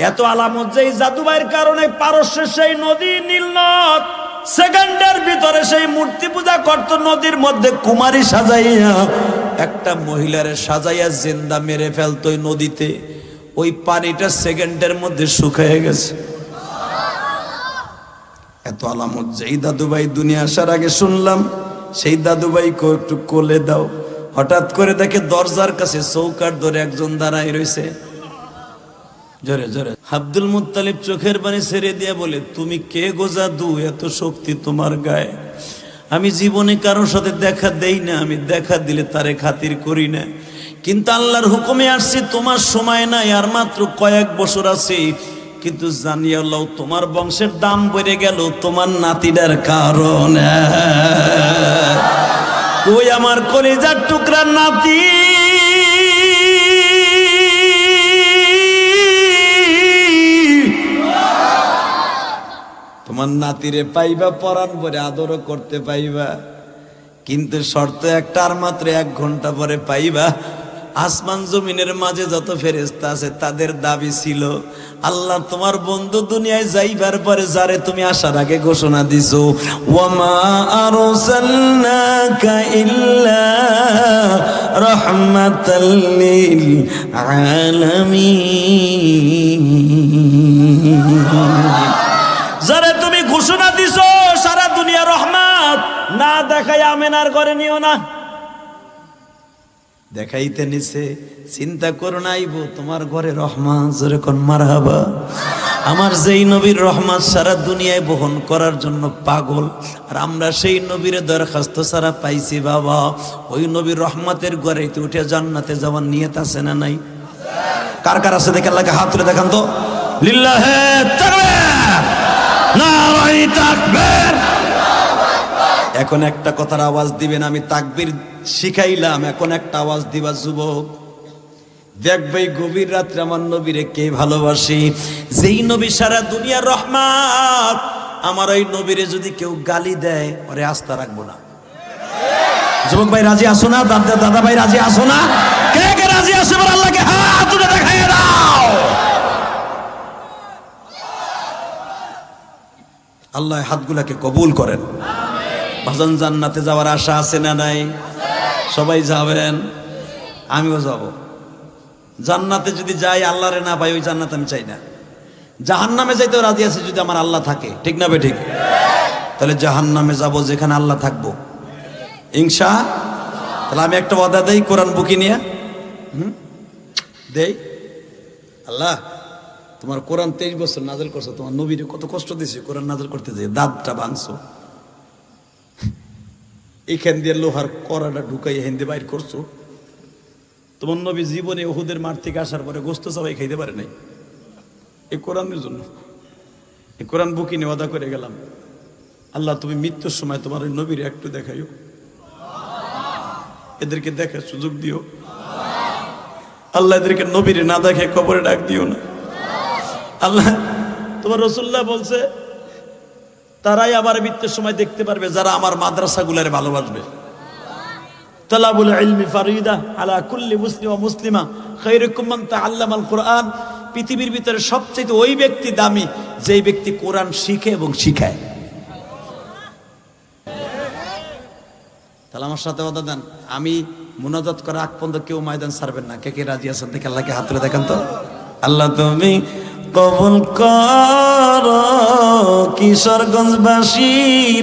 এত আলামত যেই দাদু ভাইয়ের কারণে পারস্যের সেই নদী নীলনদ সেকেন্ডের ভিতরে সেই মূর্তি পূজা করত। নদীর মধ্যে কুমারী সাজাইয়া একটা মহিলারে সাজাইয়া জিন্দা মেরে ফেলতো ওই নদীতে। ওই পানিটা সেকেন্ডের মধ্যে শুকিয়ে গেছে। এত আলামত যেই দাদু ভাই দুনিয়া আসার আগে শুনলাম। সেই দাদু ভাইকে একটু কোলে দাও। হঠাৎ করে দেখে দরজার কাছে চৌকাঠ ধরে একজন দাঁড়াই রয়েছে। জোরে জোরে আব্দুল মুত্তালিব চোখের পানি ছেড়ে দিয়ে বলে, তুমি কে গো জাদু, এত শক্তি তোমার গায়ে? আমি জীবনে কারোর সাথে দেখা দেই না, আমি দেখা দিলে তারে খাতির করি না, কিন্তু আল্লাহর হুকুমে আসছি, তোমার সময় নাই, আর মাত্র কয়েক বছর আছে, কিন্তু জানিয়ে আল্লাহ তোমার বংশের দাম বেড়ে গেল তোমার নাতিটার কারণে। কই আমার কলিজার টুকরা নাতি, তোমার নাতিরে পাইবা, পরাণ ভরে আদরও করতে পাইবা, কিন্তু শর্ত একটা, আর মাত্র 1 ঘন্টা পরে পাইবা। আসমান জমিনের মাঝে যত ফেরেশতা আছে তাদের দাবি ছিল, আল্লাহ তোমার বন্ধু দুনিয়ায় যাইবার পরে যারে তুমি আসার আগে ঘোষণা দিছো, ওয়ামা আরসালনাকা ইল্লা রাহমাতাল লিল আলামিন, যারে তুমি ঘোষণা দিছো সারা দুনিয়া রহমত, না দেখাই আমেনার ঘরে নিও না। দেখাইতে নিছে, চিন্তা করো না, আইবো তোমার ঘরে রহমত, জোরে কোন মারহাবা। আমার যেই নবীর রহমত সারা দুনিয়ায় বহন করার জন্য পাগল, আর আমরা সেই নবীর দরখাস্ত সারা পাইছি বাবা। ওই নবীর রহমতের ঘরে উঠে জান্নাতে যাওয়ার নিয়ত আছে না নাই? কার কার আছে দেখে আল্লাহকে হাত তুলে দেখান তো। লিল্লাহে তাকবীর, নারায়ে তাকবীর। এখন একটা কথার আওয়াজ দিবেন, আমি তাকবীর শিখাইলাম, এখন একটা আওয়াজ দিবা যুবক। দেখবে গভীর রাত্রে আমার নবীরে কে ভালোবাসি। যেই নবী সারা দুনিয়ার রহমত, আমার ওই নবীরে যদি কেউ গালি দেয় ওরে আস্থা রাখবো না। যুবক ভাই রাজি আসো না? দাদা ভাই রাজি আসো না? কে কে রাজি আসো? এবার আল্লাহকে হাত তুলে দেখাইয়ে দাও। আল্লাহ হাতগুলাকে কবুল করেন। ভাজন জান্নাতে যাওয়ার আশা আছে না নাই? সবাই যাবেন, আমিও যাব। জান্নাতে যদি যাই আল্লাহরে না পাই ওই জান্নাত আমি চাই না। জাহান্নামে যাইতেও রাজি আছি যদি আমার আল্লাহ থাকে, ঠিক না বে ঠিক? তাহলে জাহান্নামে যাব যেখানে আল্লাহ থাকবো ইনশা। তাহলে আমি একটা ওয়াদা দেই, কোরআন বুকি নিয়ে দেই। আল্লাহ তোমার কোরআন 23 বছর নাজেল করছো, তোমার নবীরে কত কষ্ট দিয়েছে কোরআন নাজেল করতে, যে দাঁতটা ভাঙছো, এখান দিয়ে লোহার কড়াটা ঢুকাই হিন্দে বাইর করছো। তোমার নবী জীবনে উহুদের মাঠ থেকে আসার পরে গোস্ত সবাই খাইতে পারে নাই এই কোরআনের জন্য। এই কোরআন বুকি নিয়ে ওয়াদা করে গেলাম, আল্লাহ তুমি মৃত্যুর সময় তোমার ওই নবীর একটু দেখাইও, এদেরকে দেখার সুযোগ দিও। আল্লাহ এদেরকে নবীর না দেখে কবরে ডাক দিও না। আল্লাহ তোমার রাসূলুল্লাহ বলছে তারাই আবার মৃত্যুর সময় দেখতে পারবে যারা আমার মাদ্রাসাগুলোরে ভালোবাসবে। তালাবুল ইলমি ফারিদা আলা কুল্লি মুসলিম ওয়া মুসলিমা খায়রুকুম মান তাআল্লামাল কুরআন। পৃথিবীর ভিতরে সবচেয়ে ওই ব্যক্তি দামি যেই ব্যক্তি কোরআন শিখে এবং শিখায়। তাহলে আমার সাথে ওয়াদা দেন, আমি মুনাজাত করা আগ পর্যন্ত কেউ ময়দান ছাড়বেন না। কে কে রাজি আছেন দেখে আল্লাহকে হাত তুলে দেখান তো। আল্লাহ তুমি কবুল কর কিশোরগঞ্জবাসী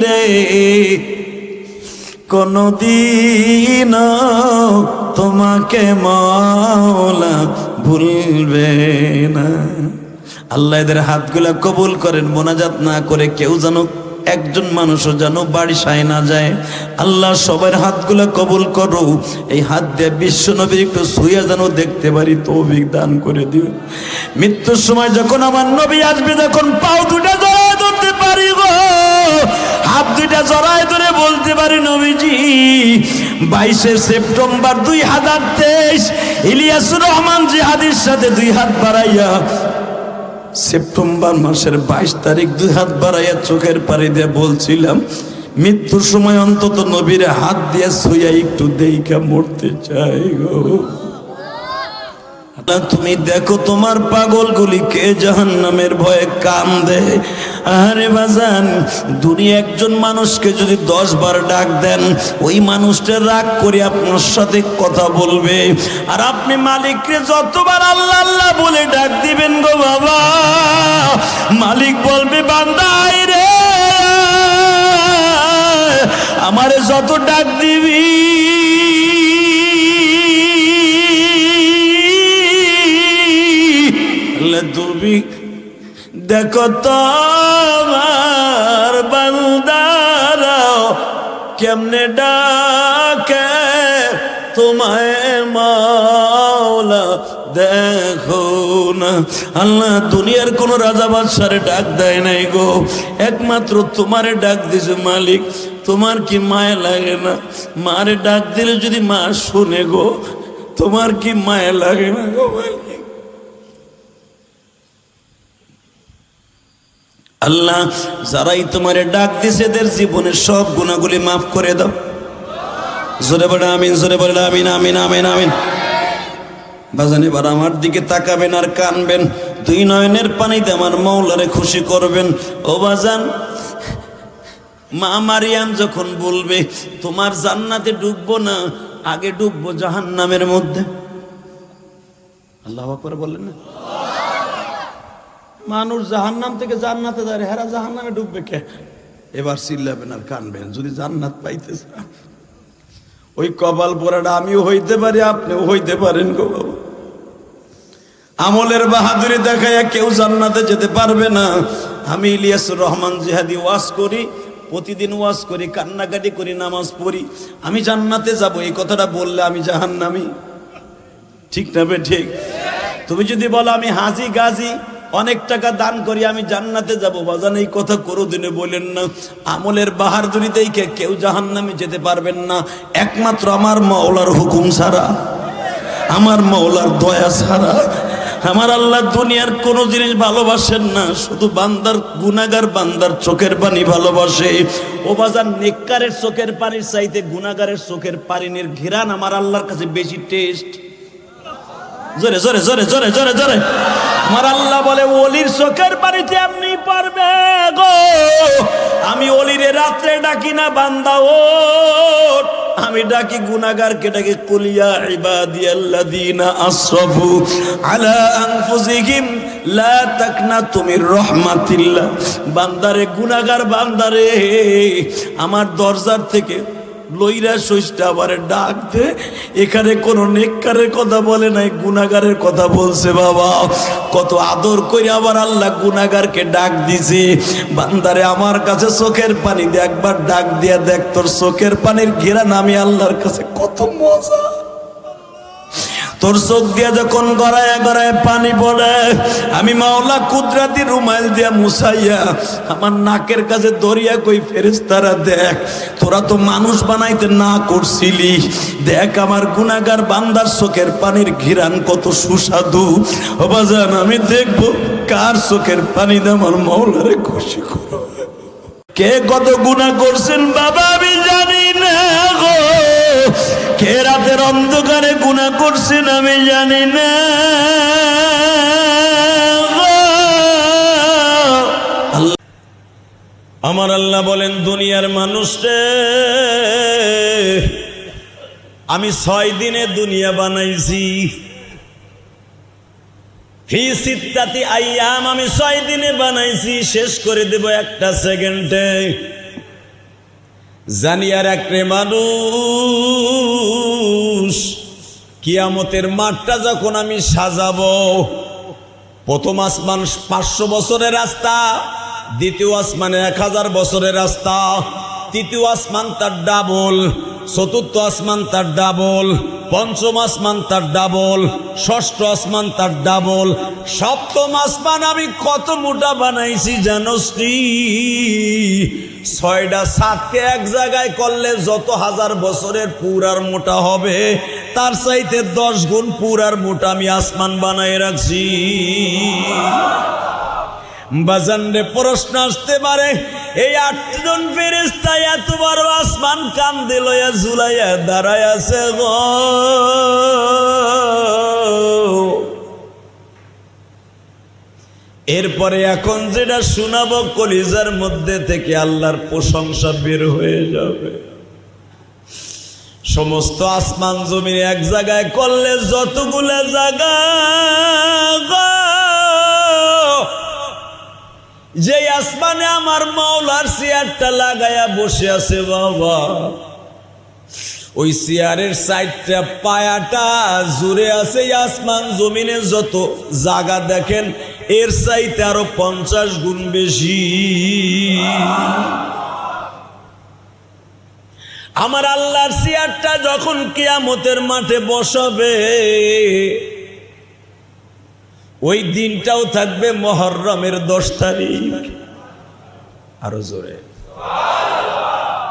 রে, কোনদিন তোমাকে মাওলা ভুলবে না। আল্লাহ এদের হাতগুলা কবুল করেন। মোনাজাত না করে কেউ যেন একজন মানুষও যেন বাড়ি সায় না যায়। আল্লাহ সবার হাতগুলা কবুল করো। এই হাত দিয়ে বিশ্ব নবীর একটু ছুঁয়ে যেন দেখতে পারি, তৌফিক দান করে দিও। মৃত্যুর সময় যখন আমার নবী আসবে, যখন পাও দুটা জড়ায় ধরতে পারি গো, হাত দুটা জড়ায় ধরে বলতে পারি নবীজি 22শে সেপ্টেম্বর 2023 ইলিয়াসুর রহমান জিহাদির সাথে 2 হাত বাড়াইয়া, সেপ্টেম্বর মাসের 22 তারিখ 2 হাত বাড়াইয়া চোখের পানি দিয়ে বলছিলাম মৃত্যুর সময় অন্তত নবীর হাত দিয়ে ছুঁয়া একটু দেইখা মরতে চাই গো। তুমি দেখো তোমার পাগলগুলিকে জাহান্নামের ভয়ে কান্দে। আরে বাজান, দুনিয়া একজন মানুষকে যদি 10 বার ডাক দেন, ওই মানুষটা রাগ করে আপনার সাথে কথা বলবে। আর আপনি মালিককে যতবার আল্লাহ আল্লাহ বলে ডাক দিবেন গো বাবা, মালিক বলবে বান্দা রে আমারে যত ডাক দিবি তুমি দেখো তোমার বান্দারা কেমনে ডাকে তোমায় মাওলা দেখো না। আল্লাহ দুনিয়ার কোন রাজা বাদশারে ডাক দেয় নাই গো, একমাত্র তোমারে ডাক দিছে মালিক। তোমার কি মায়া লাগে না? মারে ডাক দিলে যদি মা শুনে গো, তোমার কি মায়া লাগে না গো মালিক? আল্লাহ যারাই তোমারে ডাক দিছে এদের জীবনের সব গুনাহগুলি মাফ করে দাও। জোরে বলে আমিন, জোরে বলে আমিন, আমিন, আমিন, আমিন। বাজান এবার আমার দিকে তাকাবেন আর কানবেন, 2 নয়নের পানিতে আমার মওলারে খুশি করবেন। ও বাজান, মা মারিয়াম যখন বলবে তোমার জান্নাতে ডুববো না, আগে ডুববো জাহান্নামের মধ্যে, আল্লাহু আকবার বললেন না? মানুষ জাহান্নাম থেকে জান্নাতে যায়, হেরা জাহান্নামে ডুববে কে? এবার চিল্লাবেন আর কানবেন যদি জান্নাত পাইতে চান। ওই কপাল পোড়াটা আমিও হইতে পারি, আপনিও হইতে পারেন গো বাবা। আমলের বাহাদুরি দেখাইয়া কেউ জান্নাতে যেতে পারবে না। আমি ইলিয়াসুর রহমান জিহাদি ওয়াজ করি, প্রতিদিন ওয়াজ করি, কান্নাকাটি করি, নামাজ পড়ি। আমি জান্নাতে যাব এই কথাটা বললে আমি জাহান্নামী, ঠিক না বে ঠিক? তুমি যদি বলো আমি হাজি গাজী অনেক টাকা দান করি আমি জান্নাতে যাব, বাজান এই কথা কোনোদিনে বলেন না। আমলের বাহাদুরি দেখে কেউ জাহান্নামে যেতে পারবেন না, একমাত্র আমার মাওলার হুকুম ছাড়া, আমার মাওলার দয়া ছাড়া। আমার আল্লাহ দুনিয়ার কোনো জিনিস ভালোবাসেন না, শুধু বান্দার গুনাহগার বান্দার চোখের পানি ভালোবাসে। ও বাজার নেককারের চোখের পানির চাইতে গুনাহগারের চোখের পানির ঘিরান আমার আল্লাহর কাছে বেশি টেস্ট। জোরে জোরে জোরে জোরে জোরে জোরে আমার আল্লাহ বলে ওলির চোখের পানিতে এমনি পারবে গো। আমি ওলিরে রাত্রে ডাকি না বান্দা ওঠ, আমি ডাকি গুনাহগারকে ডাকি কুলিয়া ইবাদিয়াল্লাযীনা আসরাফু আলা আনফুসিহিম লা তাকনাতু মির রাহমাতিল্লাহ। বান্দারে গুনাহগার বান্দারে আমার দরজার থেকে লইরা সইষ্টা আবার ডাক দে। এখানে কোন নেককারের কথা বলে নাই, গুনাহগারের কথা বলছে। বাবা কত আদর করে আবার আল্লাহ গুনাহগারকে ডাক দিছে, বান্দারে আমার কাছে চোখের পানি দে, একবার ডাক দিয়া দেখ তোর চোখের পানির ঘেরান আমি আল্লাহর কাছে কত মজা। তোর চোখ দিয়া যখন গড়ায় গড়ায় পানি পড়ে, আমি মাওলা কুদরতি রুমাইল দিয়া মুছাইয়া আমার নাকের কাছে দরিয়া কই ফেরেশতারা দেখ তোরা তো মানুষ বানাইতে না করছিলি, দেখ আমার গুনাহগার বান্দার চোখের পানির ঘিরান কত সুস্বাদু। ও বাজান আমি দেখবো কার চোখের পানি দিয়ে আমার মাওলারে খুশি করো। কে কত গুনাহ করছেন বাবা আমি জানি না গো, কে রাতের অন্ধকারে গুনাহ করছেন আমি জানি না। আমার আল্লাহ বলেন দুনিয়ার মানুষরে আমি 6 দিনে দুনিয়া বানাইছি। ফি সিত্তাতি আইয়াম, আমি 6 দিনে বানাইছি, শেষ করে দেব একটা সেকেন্ডে। জানি আর একটা মানুষ কিয়ামতের মাঠটা যখন আমি সাজাবো, প্রথম আসমান 500 বছরের রাস্তা, দ্বিতীয় আসমানে 1000 বছরের রাস্তা, তৃতীয় আসমান তার ডাবল, চতুর্থ আসমান তার ডাবল, পঞ্চম আসমান তার ডাবল, ষষ্ঠ আসমান তার ডাবল, সপ্তম আসমান আমি কত মোটা বানাইছি জানোস নি? 6টা ছাদকে এক জায়গায় করলে যত 1000 বছরের পুরার মোটা হবে, তার চাইতে 10 গুণ পুরার মোটা আমি আসমান বানাই রাখছি। বাজানরে প্রশ্ন আসতে পারে, এই 8 জন ফেরেশতা এত বড় আসমান কান্দে লইয়া ঝুলাইয়া দাঁড়ায় আছে গো। এরপরে এখন যেটা শোনাবো কলিজার মধ্যে থেকে আল্লাহর প্রশংসা বের হয়ে যাবে। সমস্ত আসমান জমিন এক জায়গায় করলে যতগুলো জায়গা, যে আসমানে আমার মাওলার চেয়ারটা লাগায়া বসে আছে বাবা, ওই চেয়ারের 4টা পায়াটা জুড়ে আছে আসমান জমিনে যত জায়গা দেখেন এর চাইতে আরো 50 গুণ বেশি। আমার আল্লাহর চেয়ারটা যখন কিয়ামতের মাঠে বসাবে, ওই দিনটাও থাকবে মুহররমের 10 তারিখ। আরো জোরে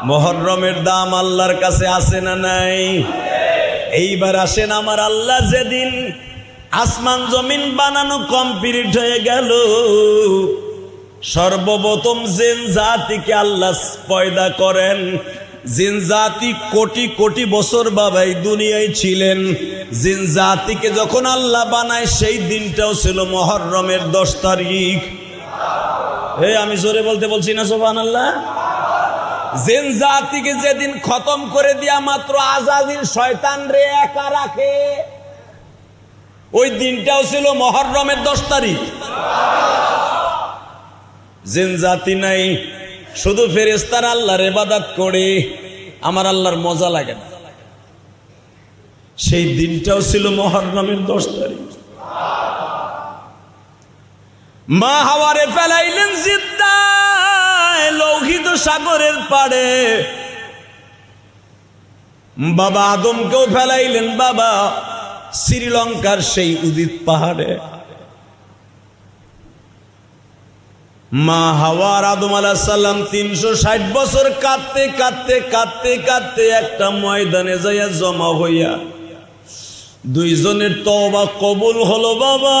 মুহররমের দাম আল্লাহর কাছে আছে না নাই? এইবার আসেন, আমার আল্লাহ যেদিন আসমান জমিন বানানো কমপ্লিট হয়ে গেল, সর্বপ্রথম জিন জাতিকে আল্লাহ পয়দা করেন। জিন জাতি কোটি কোটি বছর বাবাই দুনিয়ায় ছিলেন। জিন জাতিকে যখন আল্লাহ বানায় সেই দিনটাও ছিল মুহররমের 10 তারিখ। আমি জোরে বলতে বলছি না সুবহানাল্লাহ? জিন জাতিকে যেদিন খতম করে দিয়া মাত্র আজাজিল শয়তান রে একা রাখে, ওই দিনটাও ছিল মুহররমের 10 তারিখ। জিন জাতি নাই, শুধু ফেরেশতারা আল্লাহর ইবাদত করে, আমার আল্লাহর মজা লাগে না, সেই দিনটাও ছিল মুহররমের 10 তারিখ। মা হাওয়ারে ফেলাইলেন জিদ্দায় লৌহিত সাগরের পাড়ে, বাবা আদমকেও ফেলাইলেন বাবা শ্রীলঙ্কার সেই উদিত পাহাড়ে। মা হাওয়ার আদম আলাইহিস সালাম 360 বছর কাঁদতে কাঁদতে কাঁদতে কাঁদতে একটা ময়দানে যাইয়া জমা হইয়া দুইজনের তওবা কবুল হলো বাবা।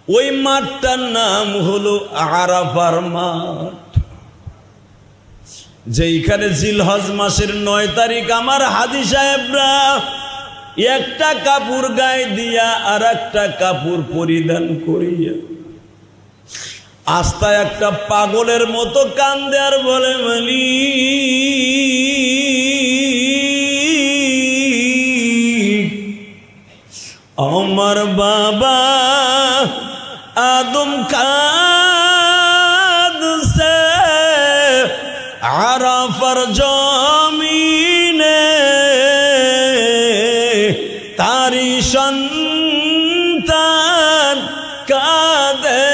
ওই মাঠটার নাম হলো আরাফার মাঠ, যেইখানে জিলহজ মাসের 9 তারিখ আমার হাজী সাহেবরা একটা কাপড় গায়ে দিয়া আর একটা কাপড় পরিধান করিয়া আস্তায় একটা পাগলের মতো কান্দে আর বলে, মালিক আমার বাবা আদম কাঁদছে আরাফার জমিনে, তারি সন্তান কাঁদে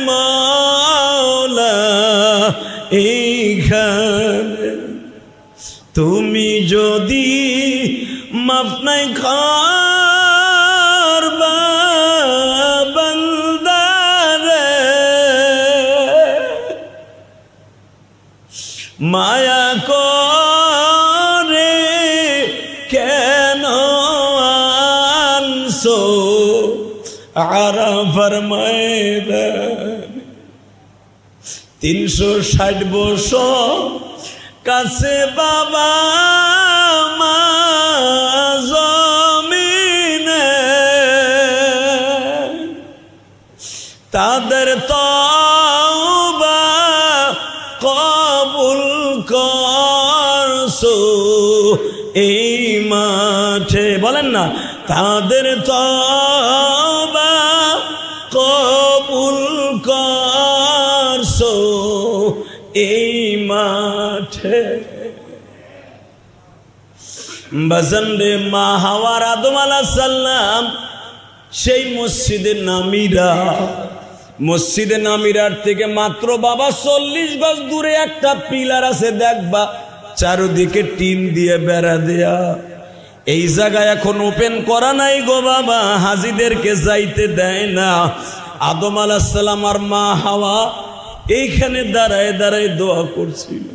মাওলা এইখানে। তুমি যদি মাফ নাই করবা বান্দারে, মায়া করে কেন আনছো আরাফার ময়দান। 360 বছর কাছে বাবা মা জমিনে, তাদের তওবা কবুল করছো এই মাঠে। বলেন না, তাদের তওবা কবুল করছো এই মাঠে। বাজান রে, মা হাওয়ার আদম আলাইহিস সালাম সেই মসজিদে নামিরার থেকে মাত্র বাবা 40 গজ দূরে একটা পিলার আছে, দেখবা চারদিকে টিন দিয়ে বেড়া দেয়া। এই জায়গায় এখন ওপেন করা নাই গো বাবা, হাজীদেরকে যাইতে দেয় না। আদম আলাইহিস সালাম আর মা হাওয়া এইখানে দাঁড়ায় দাঁড়ায় দোয়া করছিল,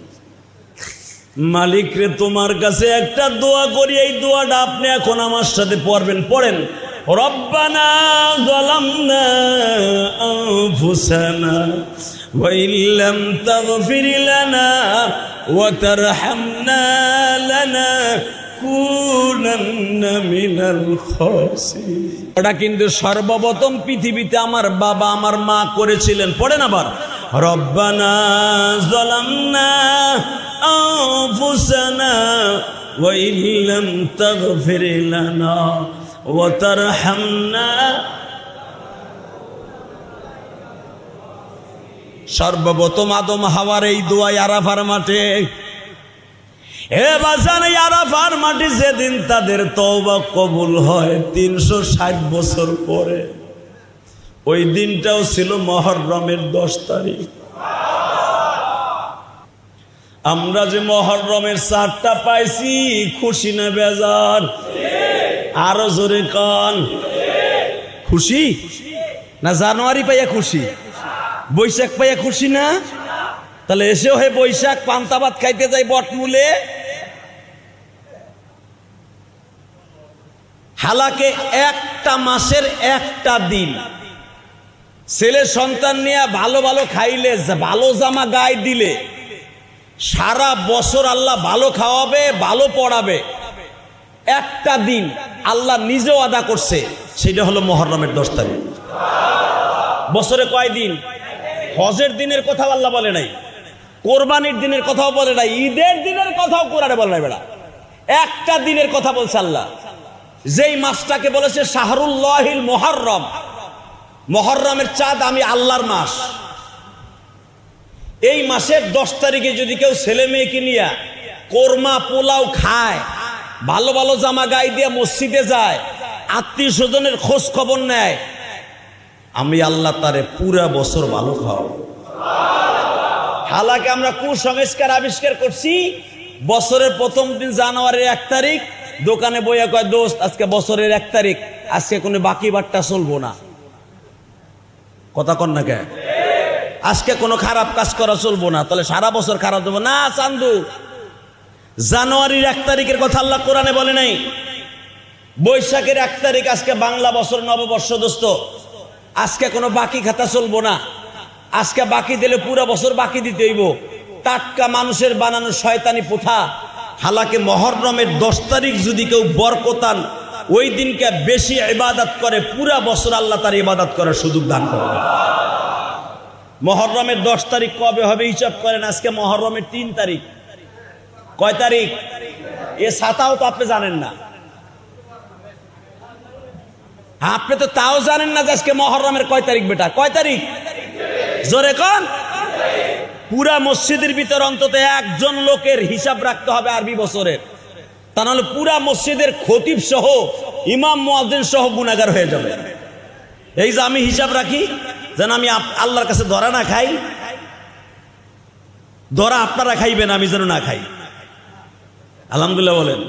মালিক রে তোমার কাছে একটা দোয়া করি, এই দোয়াটা আপনি এখন আমার সাথে পড়বেন। পড়েন, রব্বানা যালামনা আনফুসানা ওয়া ইল্লাম তাগফির লানা ওয়া তারহামনা লানাকুনান্না মিনাল খাসিরিন। এটা কিন্তু সর্বপ্রথম পৃথিবীতে আমার বাবা আমার মা করেছিলেন। পড়েন আবার, রব্বানা যালামনা আনফুসানা ওয়া ইল্লাম তাগফির লানা ওয়া তারহামনা। সর্বপ্রথম আদম হাওয়ার এই দোয়া আরাফার মাঠে। হে বাজান, আরাফার মাঠে যেদিন তাদের তওবা কবুল হয় 360 বছর পরে, ওই দিনটাও ছিল মুহররমের 10 তারিখ। আমরা যে মুহররমের 4টা পাইছি, খুশি না বেজার? আরো জোরে কান। খুশি না জানুয়ারি পাইয়া খুশি? বৈশাখ পাইয়া খুশি না? তাহলে এসেও হে বৈশাখ পান্তা ভাত খাইতে যাই বটমূলে। হালাকে একটা মাসের একটা দিন ছেলে সন্তান নিয়ে ভালো ভালো খাইলে, ভালো জামা গায়ে দিলে সারা বছর আল্লাহ ভালো খাওয়াবে, ভালো পড়াবে। একটা দিন আল্লাহ নিজেও আদা করছে, সেটা হলো মুহররমের 10 তারিখ। বছরে কয় দিন? হজের দিনের কথাও আল্লাহ বলে নাই, কোরবানির দিনের কথাও বলে নাই, ঈদের দিনের কথাও কোরআনে বলে নাই। বেড়া একটা দিনের কথা বলছে আল্লাহ, যেই মাসটাকে বলেছে শাহরুল্লাহিল মুহররম। মুহররমের চাঁদ আমি আল্লাহর মাস। এই মাসের 10 তারিখে যদি কেউ ছেলে মেয়েকে নিয়ে কোরমা পোলাও খায়, ভালো ভালো জামা গায়ে দিয়ে মসজিদে যায়, আত্মীয় স্বজনের খোঁজ খবর নেয়, আমি আল্লাহ তারে পুরা বছর ভালো খাওয়াবো। হালাকে আমরা কুসংস্কার আবিষ্কার করছি। বছরের প্রথম দিন জানুয়ারির 1 তারিখ দোকানে বইয়া কয়, দোস্ত আজকে বছরের 1 তারিখ, আজকে কোনো বাকি বাট্টা চলবো না। কথা কন না কে? আজকে কোনো খারাপ কাজ করা চলবো না। তাহলে সারা বছর খারাপ দেবো না চান্দু, জানুয়ারির 1 তারিখের কথা আল্লাহ কোরআনে বলে নাই। বৈশাখের 1 তারিখ আজকে বাংলা বছর নববর্ষ দোস্ত। আজকে কোনো বাকি খাতা চলবো না। আজকে বাকি দিলে পুরো বছর বাকি দিতে হইব। টাটকা মানুষের বানানো শয়তানি প্রথা। হালাকে মুহররমের 10 তারিখ যদি কেউ বরকতান ওই দিনকে বেশি ইবাদত করে পুরা বছর আল্লাহ তার ইবাদত করার সুযোগ দান করবে। মুহররমের 10 তারিখ কবে হবে হিসাব করেন। আজকে মুহররমের 3 তারিখ। কয় তারিখ? এ ছাতাও তো আপনি জানেন না। আপনি তো তাও জানেন না যে আজকে মুহররমের কয় তারিখ বেটা? কয় তারিখ? জোরে কোন? পুরা মসজিদের ভিতর অন্তত একজন লোকের হিসাব রাখতে হবে আরবি বছরের, তা নাহলে পুরা মসজিদের খতিব সহ ইমাম মুয়াজ্জিন সহ গুনাহগার হয়ে যাবে। এই যে আমি হিসাব রাখি যেন আমি আল্লাহর কাছে ধরা না খাই, ধরা আপনারা খাইবেন, আমি যেন না খাই। আলহামদুলিল্লাহ বলেন।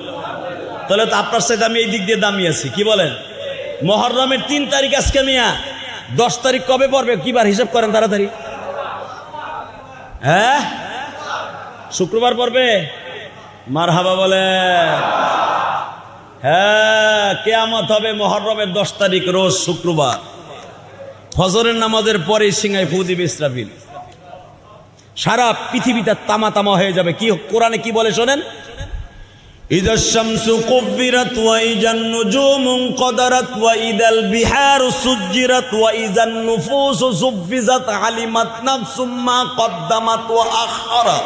তাহলে তো আপনার সাথে আমি এই দিক দিয়ে দামি আছি। কি বলেন? মুহররমের 3 তারিখ আজকে মিয়া। 10 তারিখ কবে পড়বে? কিবার হিসাব করেন তাড়াতাড়ি। হ্যাঁ, শুক্রবার পড়বে। মারহাবা বলে। হ্যাঁ, কিয়ামত হবে মুহররমের 10 তারিখ রোজ শুক্রবার। ফজরের নামাজের পরে সিংহায় ফু দিবে ইসরাফিল। সারা পৃথিবীটা তামা তামা হয়ে যাবে। কি কোরআনে কি বলে শোনেন? ইযা শামসু কুব্বিরাত ওয়া ইযান নুজুমু কদারাত ওয়া ইদাল বিহারু সুজ্জিরাত ওয়া ইযান নুফুসু সুফিজাত আলিমাত নাফসুম মা কদ্দামাত ওয়া আখারাত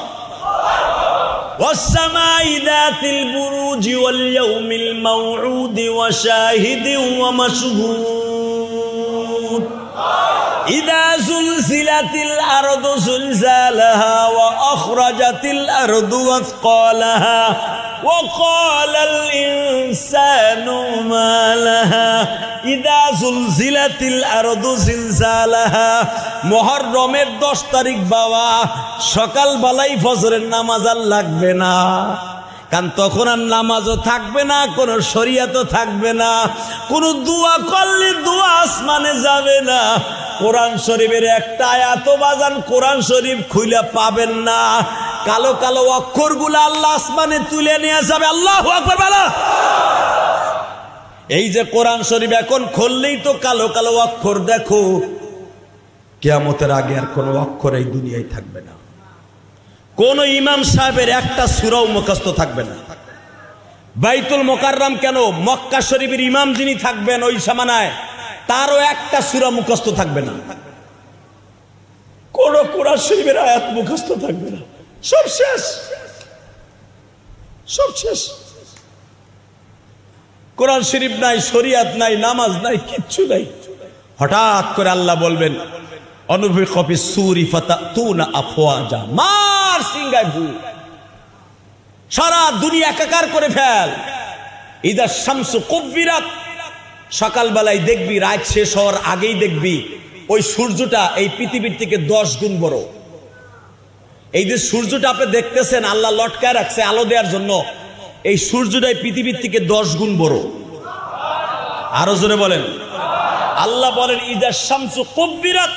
ওয়াস সামাই যাতিল বুরুজি ওয়াল ইয়াউমিল মাউউদি ওয়া শাহিদিন ওয়া মাশহুদ ইযা যুলজিলাতিল আরদু যুলজালাহা ওয়া আখরাজাতিল আরদু আসকালাহা وقال الإنسان ما لها إذا زلزلت الأرض زلزالها। মুহররমের 10 তারিখ বাবা সকাল বেলায় ফজরের নামাজ আর লাগবে না, কারণ তখন আর নামাজও থাকবে না, কোন শরিয়াতও থাকবে না, কোন দোয়া করলে দোয়া আসমানে যাবে না। কোরআন শরীফের একটা আয়াত বাজান কোরআন শরীফ খুলে পাবেন না। কালো কালো অক্ষরগুলো আল্লাহ আসমানে তুলে নিয়ে যাবে। আল্লাহু আকবার বলো। এই যে কোরআন শরীফ এখন খুললেই তো কালো কালো অক্ষর দেখো। কিয়ামতের আগে আর কোনো অক্ষর এই দুনিয়ায় থাকবে না। কোন ইমাম সাহেবের একটা সূরাও মুখস্থ থাকবে না। বাইতুল মুকাররম কেন, মক্কা শরীফের ইমাম যিনি থাকবেন ওই সামানায় তারও একটা সূরা মুখস্থ থাকবে না। কোন কোরআন শরীফের আয়াত মুখস্থ থাকবে না। সব শেষ, সব শেষ। কোরআন শরীফ নাই, শরিয়াত নাই, নামাজ নাই, কিচ্ছু নাই। হঠাৎ করে আল্লাহ বলবেন অনুফিখা ফিস সূরি ফাতাতুনা আফওয়াজা। মার সিংগায় ভূ, সারা দুনিয়া একাকার করে ফেল। ইযা শামসু কুব্বিরাত, সকালবেলায় দেখবি, রাত শেষ হওয়ার আগেই দেখবি ওই সূর্যটা এই পৃথিবীর থেকে 10 গুণ বড়। এই যে সূর্যটা আপনি দেখতেছেন আল্লাহ লটকায় রাখছে আলো দেওয়ার জন্য, এই সূর্যটাই পৃথিবীর থেকে 10 গুণ বড়। আরো জোরে বলেন। আল্লাহ বলেন ইযা শামসু কুব্বিরাত,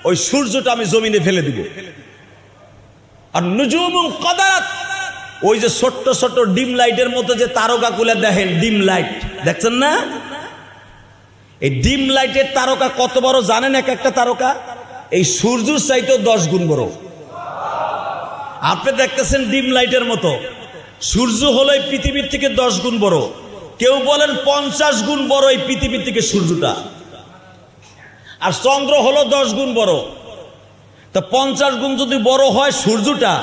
ওই সূর্যটা আমি জমিনে ফেলে দিব। আর নুজুমুন কদারাত, ওই যে ছোট্ট ছোট্ট ডিম লাইটের মতো যে তারকাগুলো দেখেন, ডিম লাইট দেখছেন না? এই ডিম লাইটের তারকা কত বড় জানেন? এক একটা তারকা এই সূর্যের চাইতেও 10 গুণ বড়। আপনি দেখতেছেন ডিম লাইটের মতো, সূর্য হলো এই পৃথিবীর থেকে 10 গুণ বড়। কেউ বলেন 50 গুণ বড় এই পৃথিবীর থেকে সূর্যটা। আর চন্দ্র হলো 10 গুণ বড়। তো 50 গুণ যদি বড় হয় সূর্যটা,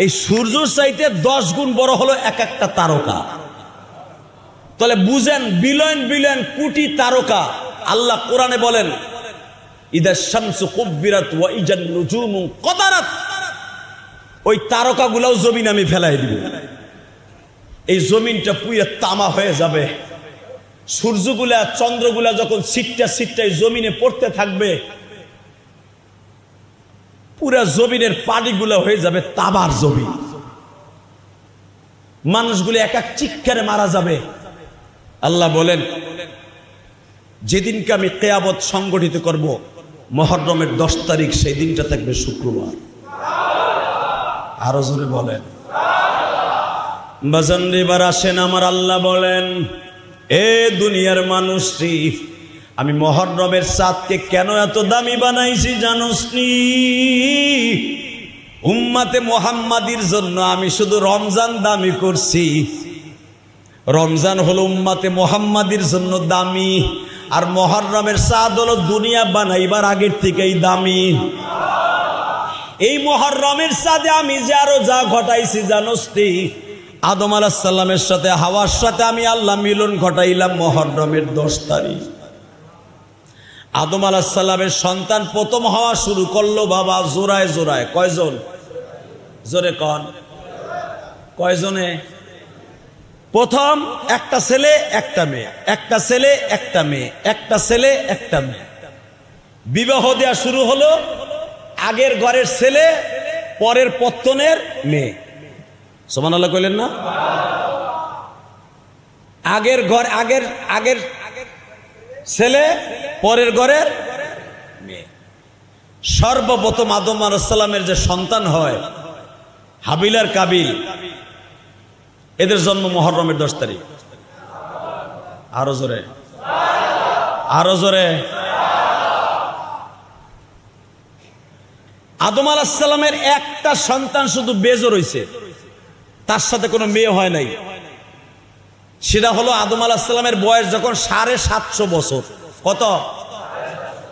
এই সূর্যের চাইতে 10 গুণ বড় হলো এক একটা তারকা। তাহলে বুঝেন বিলিয়ন বিলিয়ন কোটি তারকা। আল্লাহ কোরআনে বলেন ইযা শামসু কুব্বিরাত ওয়া ইযান নুজুমু কদারাত, ওই তারকাগুলোও জমিনে আমি ফেলাই দিব। এই জমিনটা পুরো তামা হয়ে যাবে। সূর্যগুলা চন্দ্রগুলা যখন ছিটটা ছিটটায় জমিনে পড়তে থাকবে, পুরা জমিনের পানিগুলো হয়ে যাবে তামার জমি। মানুষগুলো এক এক চিৎকারে মারা যাবে। আল্লাহ বলেন যেদিনকে আমি কিয়ামত সংগঠিত করব মুহররমের 10 তারিখ, সেই দিনটা থাকবে শুক্রবার। আরো জোরে বলেন। বাজান এবার আসেন, আমার আল্লাহ বলেন, এ দুনিয়ার মানুষটি, আমি মুহররমের চাঁদকে কেন এত দামি বানাইছি জানোস নি? উম্মতে মুহাম্মাদির জন্য আমি শুধু রমজান দামি করছি। রমজান হলো উম্মতে মুহাম্মাদির জন্য দামি, আর মুহররমের চাঁদ হলো দুনিয়া বানাইবার আগের থেকেই দামি। এই মুহররমের চাঁদে আমি যে আরো যা ঘটাইছি জানোস নি? আদম আলাইহিস সালামের সাথে হাওয়ার সাথে আমি আল্লাহ মিলন ঘটাইলাম মুহররমের 10 তারিখ। আদম আলাইহিস সালামের সন্তান প্রথম হওয়া শুরু করলো বাবা জোড়ায় জোড়ায়। কয়জন? জোরে কন, কয়জনে? প্রথম একটা ছেলে একটা মেয়ে, একটা ছেলে একটা মেয়ে, একটা ছেলে একটা মেয়ে। বিবাহ দেয়া শুরু হলো, আগের ঘরের ছেলে, পরের পত্তনের মেয়ে। সুবহানাল্লাহ কইলেন না? আগের ঘর, আগের আগের ছেলে, পরের ঘরের মেয়ে। সর্বপ্রথম আদম আলাইহিস সালামের যে সন্তান হয় হাবিল আর কাবিল, এদের জন্ম মুহররমের 10 তারিখ। আরো জোরে, আরো জোরে। আদম আলাইহিস সালামের একটা সন্তান শুধু বেজর হইছে, তার সাথে কোনো মেয়ে হয় নাই। সেটা হলো আদম আলাইহিস সালামের বয়স যখন 750 বছর। কত?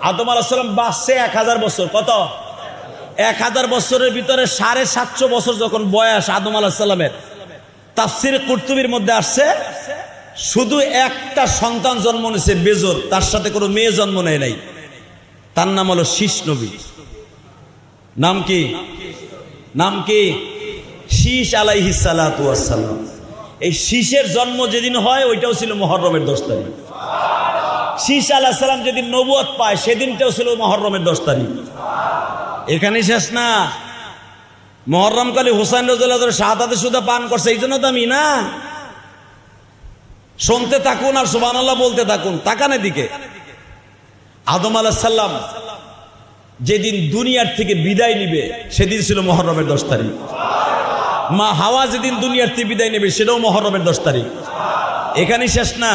আদম আলাইহিস সালাম বাঁচছে 1000 বছর। কত? 1000 বছরের ভিতরে 750 বছর যখন বয়স আদম আলাইহিস সালামের, তাফসীরে কুরতুবীর মধ্যে আসছে শুধু একটা সন্তান জন্ম নিয়েছে বেজর, তার সাথে কোনো মেয়ে জন্ম নেয় নাই। তার নাম হলো শীষ নবী। নাম কি? নাম কি? শীষ আলাইহিস সালাতু ওয়াস সালাম। এই শীষের জন্ম যেদিন হয় ওইটাও ছিল মুহররমের 10 তারিখ। শীষ আলাইহিস সালাম যেদিন নবুয়ত পায় সেদিনটাও ছিল মুহররমের 10 তারিখ। এখানে শেষ না। মুহররম কালে হুসাইন রাদিয়াল্লাহু আনহু শাহাদাতে সুদা পান করছে, এই জন্য দামি না। শুনতে থাকুন আর সুবহানাল্লাহ বলতে থাকুন। তাকান এদিকে। আদম আলাইহিস সালাম যেদিন দুনিয়ার থেকে বিদায় নিবে সেদিন ছিল মুহররমের 10 তারিখ। মা হাওয়া যেদিন দুনিয়ার থেকে বিদায় নেবে সেটাও মুহররমের 10 তারিখ। এখানে শেষ না।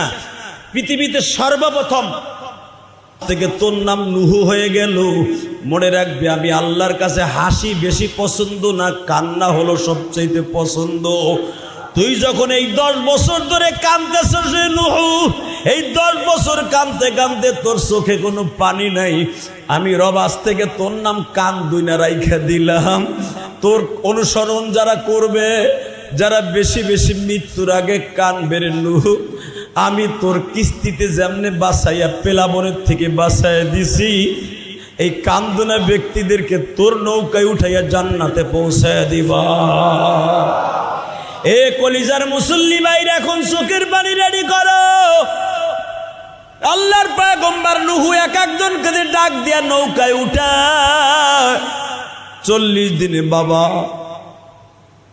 পৃথিবীতে সর্বপ্রথম থেকে তোর নাম নুহু হয়ে গেল। মনে রাখবে, আমি আল্লাহর কাছে হাসি বেশি পছন্দ না, কান্না হলো সবচেয়ে পছন্দ। তুই যখন এই 10 বছর ধরে কাঁদতেছিস রে নুহু, এই 10 বছর কাঁদতে কাঁদতে তোর চোখে কোনো পানি নাই, আমি রব আজ থেকে তোর নাম কান দুইনা রাইখা দিলাম। তোর অনুসরণ যারা করবে, যারা বেশি বেশি মৃত্যুর আগে কান বেরে নুহু, আমি তোর কিস্তিতে যেমনে বাঁচাইয়া পেলাবনের থেকে বাঁচাইয়া দিছি, এই কান্দনা ব্যক্তিদেরকে তোর নৌকায় উঠাইয়া জান্নাতে পৌঁছাইয়া দিবা। এ কলিজার মুসল্লি ভাইরা, এখন চোখের পানি রেডি করো। আল্লাহর পয়গম্বর নুহু এক একজনকে ডাক দিয়া নৌকায় উঠা 40 দিনে বাবা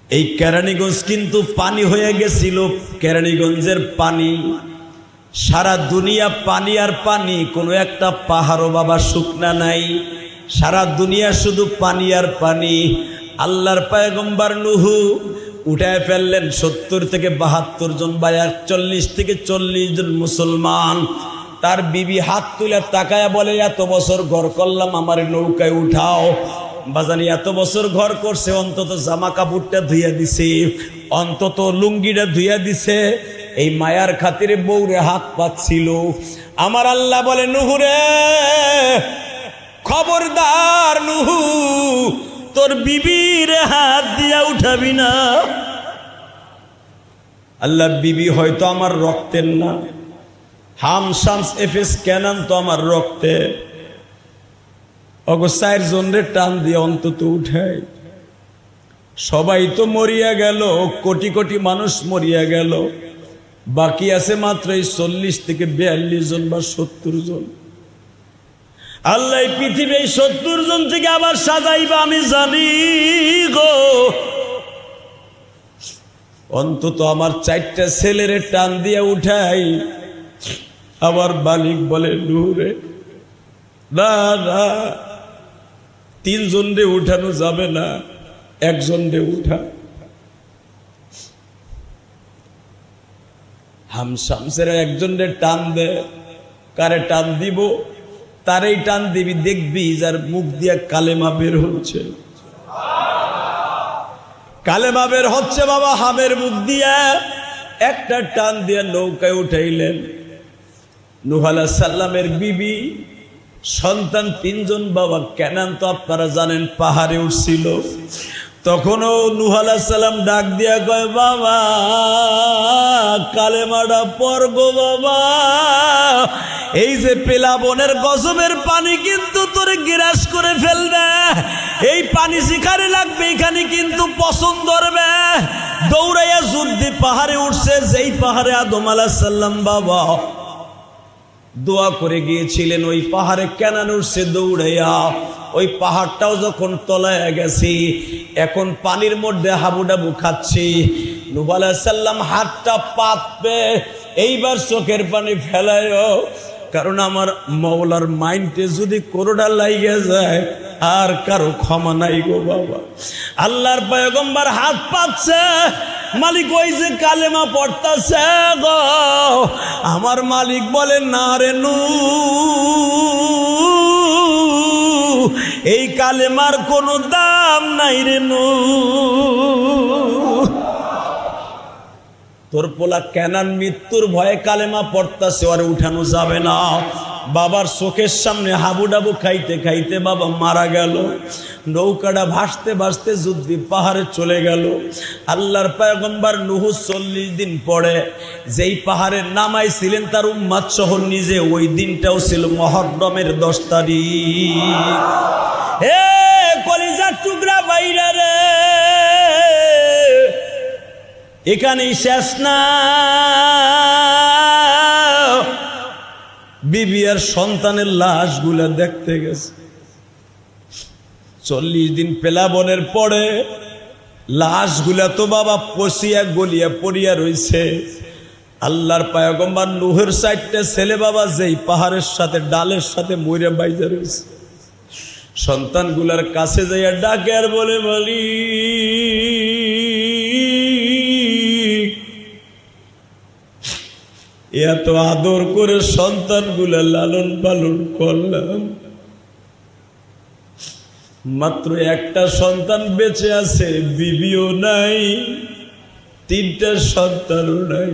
এই কেরানীগঞ্জ কিন্তু পানি হয়ে গেছিল। কেরানীগঞ্জের পানি, সারা দুনিয়া পানি আর পানি, কোনো একটা পাহাড়ও বাবা শুকনা নাই, সারা দুনিয়া শুধু পানি আর পানি। আল্লাহর পয়গম্বর নুহু উঠায় ফেললেন 70 থেকে 72 জন বা 41 থেকে 40 জন মুসলমান। তার বিবি হাত তুলে তাকায়া বলে, এত বছর ঘর করলাম, আমার নৌকায় উঠাও। বাজানি এত বছর ঘর করছে, অন্তত জামা কাপড়টা ধুইয়া দিছে, অন্তত লুঙ্গিটা ধুইয়া দিছে। এই মায়ার খাতিরে বউরে হাত পাচ্ছিল। আমার আল্লাহ বলে, নুহু রে খবরদার, নুহু তোর বিবির হাত দিয়া উঠাবি না। আল্লাহ বিবি হয়তো আমার রক্তের না, হাম শামস এফএস কেনান তো আমার রক্তে, অগো 4 জনরে টান দিয়ে অন্তত উঠাই। সবাই তো মরিয়া গেল, কোটি কোটি মানুষ মরিয়া গেল, বাকি আছে মাত্র এই 40 থেকে 42 জন বা 70 জন। আল্লাহ পৃথিবী 70 জন থেকে আবার সাজাইবা আমি জানি গো। অন্তত আমার 4টা ছেলেরে টান দিয়ে উঠাই। আবার মালিক বলে, নুরে না না, 3 জনরে উঠানো যাবে না, 1 জনরে উঠা। শামসের একজনের টান দে, কারে টান দিব, তারই টান দিবি, দেখবি যার মুখ দিয়ে কালেমা বের হচ্ছে। কালেমা বের হচ্ছে বাবা হামের মুখ দিয়া। একটা টান দিয়ে নৌকায় উঠাইলেন। নূহ আলাইহিস সালামের বিবি, সন্তান 3 জন বাবা। কেনান তো আপনারা জানেন পাহাড়ে উঠছিল। তখনও নূহ আলাইহিস সালাম ডাক দিয়া কয়, বাবা কালেমাটা পড় গো বাবা, এই যে পেলাবনের গজবের পানি কিন্তু তোরে গ্রাস করে ফেলবে, এই পানি যেখানে লাগবে এখানে কিন্তু পছন্দ ধরবে। দৌড়াইয়া যুদ্ধে পাহাড়ে উঠছে, যেই পাহাড়ে আদম আলাইহিস সালাম বাবা দোয়া করে গিয়েছিলেন, ওই পাহাড়ে কেনান উঠছে দৌড়াইয়া। ওই পাহাড়টাও যখন তলায় গেছি, এখন পানির মধ্যে হাবুডাবু খাচ্ছি। নূহ আলাইহিস সালাম হাতটা পাতবে, এইবার চোখের পানি ফেলায়ও, কারণ আমার মওলার মাইন্ডে যদি কোরডা লাইগে যায় আর কারো ক্ষমা নাই গো বাবা। আল্লাহর পয়গম্বর হাত পাচ্ছে, মালিক ওই যে কালেমা পড়তাছে গো। আমার মালিক বলে, না রে নূহ, এই কালেমার কোনো দাম নাই রে নূহ। তোর পোলা কেনান মৃত্যুর ভয়ে কালেমা পড়তাছে, ওরে উঠানো যাবে না। বাবার চোখের সামনে হাবুডাবু খাইতে খাইতে বাবা মারা গেল। নৌকাটা ভাসতে ভাসতে যুদ্ধি পাহাড়ে চলে গেল। আল্লাহর পয়গম্বর নূহ 40 দিন পরে যেই পাহাড়ে নামাইছিলেন তার উম্মত সহ নিজে, ওই দিনটাও ছিল মুহররমের 10 তারিখ। হে কলিজার টুকরা বাইরা রে, এখানেই শেষ না। বিবি আর সন্তানের লাশগুলা দেখতে গেছে। 40 দিন পেলাবনের পরে লাশগুলা তো বাবা পচিয়া গলিয়া পড়িয়া রইছে। আল্লাহর পয়গম্বর নূহের 4টা ছেলে বাবা যেই পাহাড়ের সাথে ডালের সাথে মইরা বাইজা রইছে। সন্তানগুলার কাছে যাইয়া ডাকে আর বলে, বলি এত আদর করে সন্তানগুলা লালন পালন করলাম, মাত্র একটা সন্তান বেঁচে আছে, বিবিও নাই, 3টা সন্তানও নাই।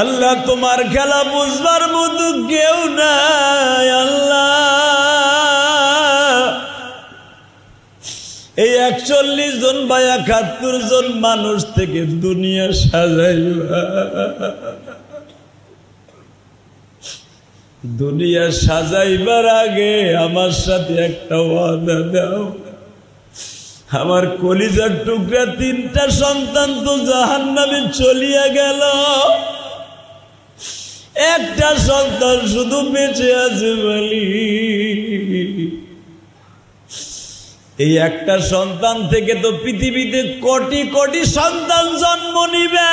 আল্লাহ তোমার খেলা বুঝবার মতো কেউ নাই। আল্লাহ এই 41 জন বা 71 জন মানুষ থেকে দুনিয়া সাজাইবা। দুনিয়া সাজাইবার আগে আমার সাথে একটা ওয়াদা দাও। আমার কলিজার টুকরা 3টা সন্তান তো জাহান্নামে চলিয়া গেল, একটা সন্তান শুধু বেঁচে আছে বলি। এই একটা সন্তান থেকে তো পৃথিবীতে কোটি কোটি সন্তান জন্ম নিবে।